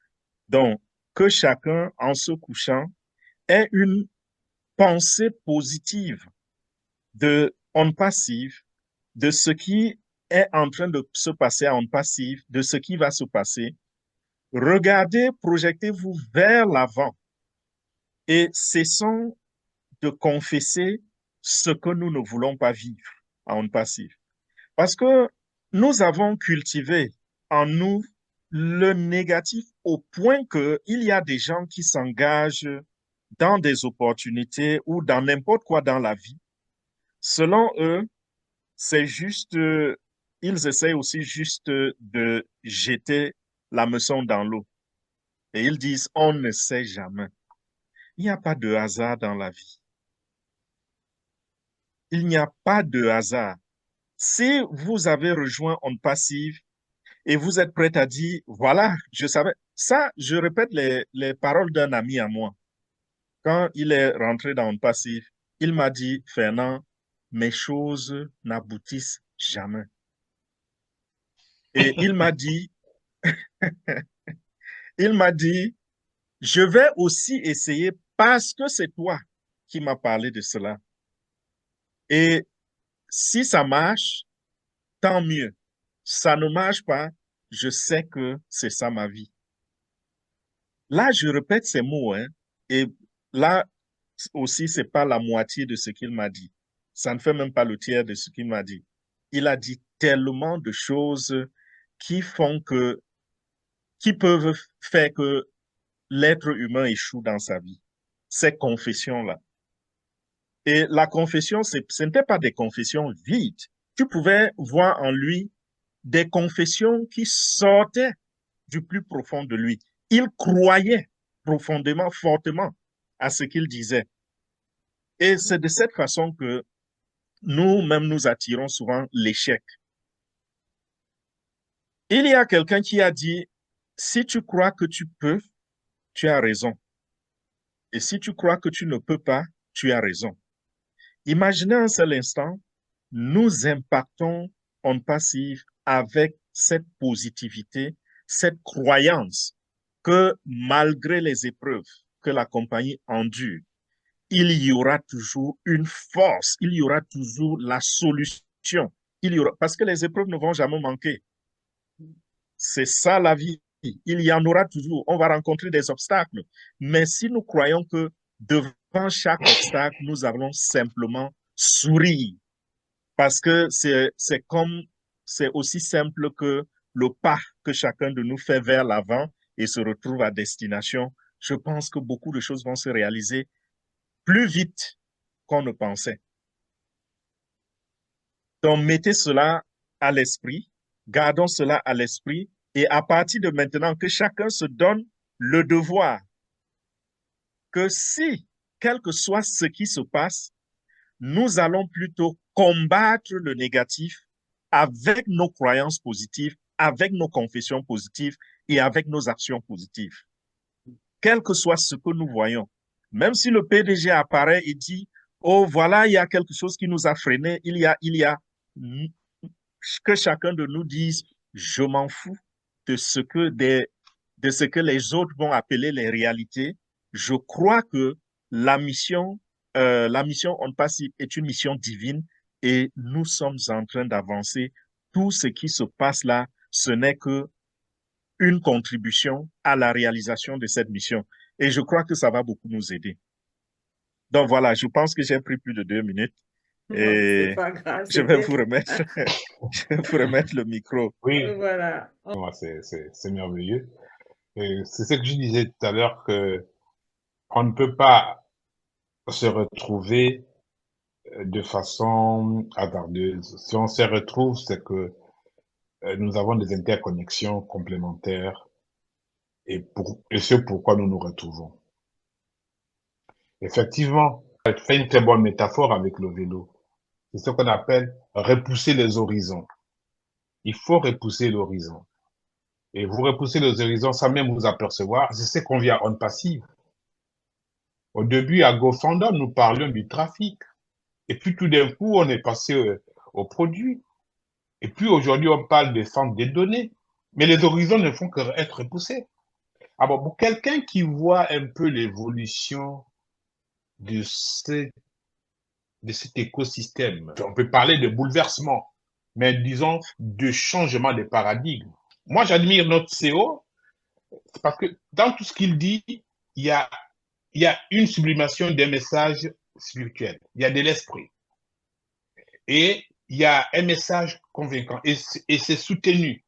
Speaker 8: Donc, que chacun, en se couchant, ait une pensée positive de onde passive, de ce qui est en train de se passer à onde passive, de ce qui va se passer. Regardez, projetez-vous vers l'avant et cessons de confesser ce que nous ne voulons pas vivre à onde passive. Parce que nous avons cultivé en nous le négatif au point qu'il y a des gens qui s'engagent dans des opportunités ou dans n'importe quoi dans la vie. Selon eux, c'est juste, ils essaient aussi juste de jeter l'hameçon dans l'eau. Et ils disent, on ne sait jamais. Il n'y a pas de hasard dans la vie. Il n'y a pas de hasard. Si vous avez rejoint onde passive et vous êtes prêt à dire, voilà, je savais. Ça, je répète les paroles d'un ami à moi. Quand il est rentré dans onde passive, il m'a dit, Fernand, mes choses n'aboutissent jamais. Et il m'a dit, je vais aussi essayer parce que c'est toi qui m'as parlé de cela. Et si ça marche, tant mieux. Ça ne marche pas, je sais que c'est ça ma vie. Là, je répète ces mots, hein, et là aussi, c'est pas la moitié de ce qu'il m'a dit. Ça ne fait même pas le tiers de ce qu'il m'a dit. Il a dit tellement de choses qui peuvent faire que l'être humain échoue dans sa vie. Ces confessions-là. Et la confession, ce n'était pas des confessions vides. Tu pouvais voir en lui des confessions qui sortaient du plus profond de lui. Il croyait profondément, fortement à ce qu'il disait. Et c'est de cette façon que nous-mêmes nous attirons souvent l'échec. Il y a quelqu'un qui a dit, si tu crois que tu peux, tu as raison. Et si tu crois que tu ne peux pas, tu as raison. Imaginez un seul instant, nous impactons en passif avec cette positivité, cette croyance que malgré les épreuves que la compagnie endure, il y aura toujours une force, il y aura toujours la solution. Parce que les épreuves ne vont jamais manquer. C'est ça la vie. Il y en aura toujours. On va rencontrer des obstacles. Mais si nous croyons que devant chaque obstacle, nous allons simplement sourire, parce que c'est aussi simple que le pas que chacun de nous fait vers l'avant et se retrouve à destination, je pense que beaucoup de choses vont se réaliser plus vite qu'on ne pensait. Donc, mettez cela à l'esprit, gardons cela à l'esprit, et à partir de maintenant, que chacun se donne le devoir que si, quel que soit ce qui se passe, nous allons plutôt combattre le négatif avec nos croyances positives, avec nos confessions positives et avec nos actions positives. Quel que soit ce que nous voyons, même si le PDG apparaît et dit, oh voilà, il y a quelque chose qui nous a freinés, il y a que chacun de nous dise, je m'en fous de ce que les autres vont appeler les réalités. Je crois que la mission On Passive est une mission divine et nous sommes en train d'avancer. Tout ce qui se passe là, ce n'est que une contribution à la réalisation de cette mission. Et je crois que ça va beaucoup nous aider. Donc voilà, je pense que j'ai pris plus de 2 minutes. Et
Speaker 6: pas grave,
Speaker 8: je vais vous remettre le micro.
Speaker 2: Oui,
Speaker 6: Voilà.
Speaker 2: c'est merveilleux. Et c'est ce que je disais tout à l'heure, que on ne peut pas se retrouver de façon hasardeuse. Si on se retrouve, c'est que nous avons des interconnexions complémentaires et c'est pourquoi nous nous retrouvons. Effectivement, tu fais une très bonne métaphore avec le vélo. C'est ce qu'on appelle repousser les horizons. Il faut repousser l'horizon. Et vous repoussez les horizons sans même vous apercevoir. C'est ce qu'on vit à On Passive. Au début, à GoFundMe, nous parlions du trafic. Et puis tout d'un coup, on est passé au produit. Et puis aujourd'hui, on parle des centres des données. Mais les horizons ne font qu'être repoussés. Alors, pour quelqu'un qui voit un peu l'évolution de cet écosystème, on peut parler de bouleversement, mais disons de changement de paradigme. Moi, j'admire notre CEO parce que dans tout ce qu'il dit, il y a une sublimation des messages spirituels. Il y a de l'esprit. Et il y a un message convaincant et c'est soutenu.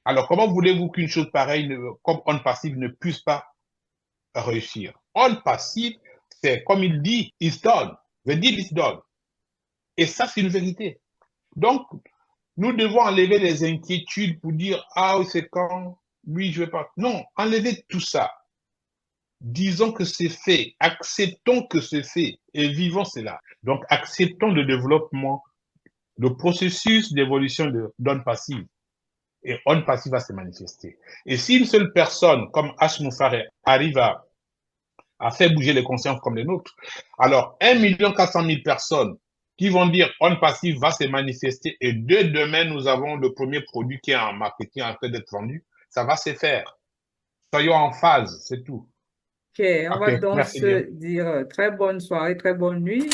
Speaker 2: Alors, comment voulez-vous qu'une chose pareille, comme On Passive, ne puisse pas réussir? On Passive, c'est comme il dit, it's done. The deal is done. Et ça, c'est une vérité. Donc, nous devons enlever les inquiétudes pour dire, ah, c'est quand, lui, je ne vais pas. Non, enlevez tout ça. Disons que c'est fait. Acceptons que c'est fait et vivons cela. Donc, acceptons le développement, le processus d'évolution d'On Passive. Et On Passive va se manifester. Et si une seule personne, comme H. Moufare, arrive à faire bouger les consciences comme les nôtres, alors 1 400 000 personnes qui vont dire On Passive va se manifester et dès demain, nous avons le premier produit qui est en marketing en train d'être vendu. Ça va se faire. Soyons en phase, c'est tout.
Speaker 6: Ok, on va donc
Speaker 2: merci bien.
Speaker 6: se dire très bonne soirée, très bonne nuit.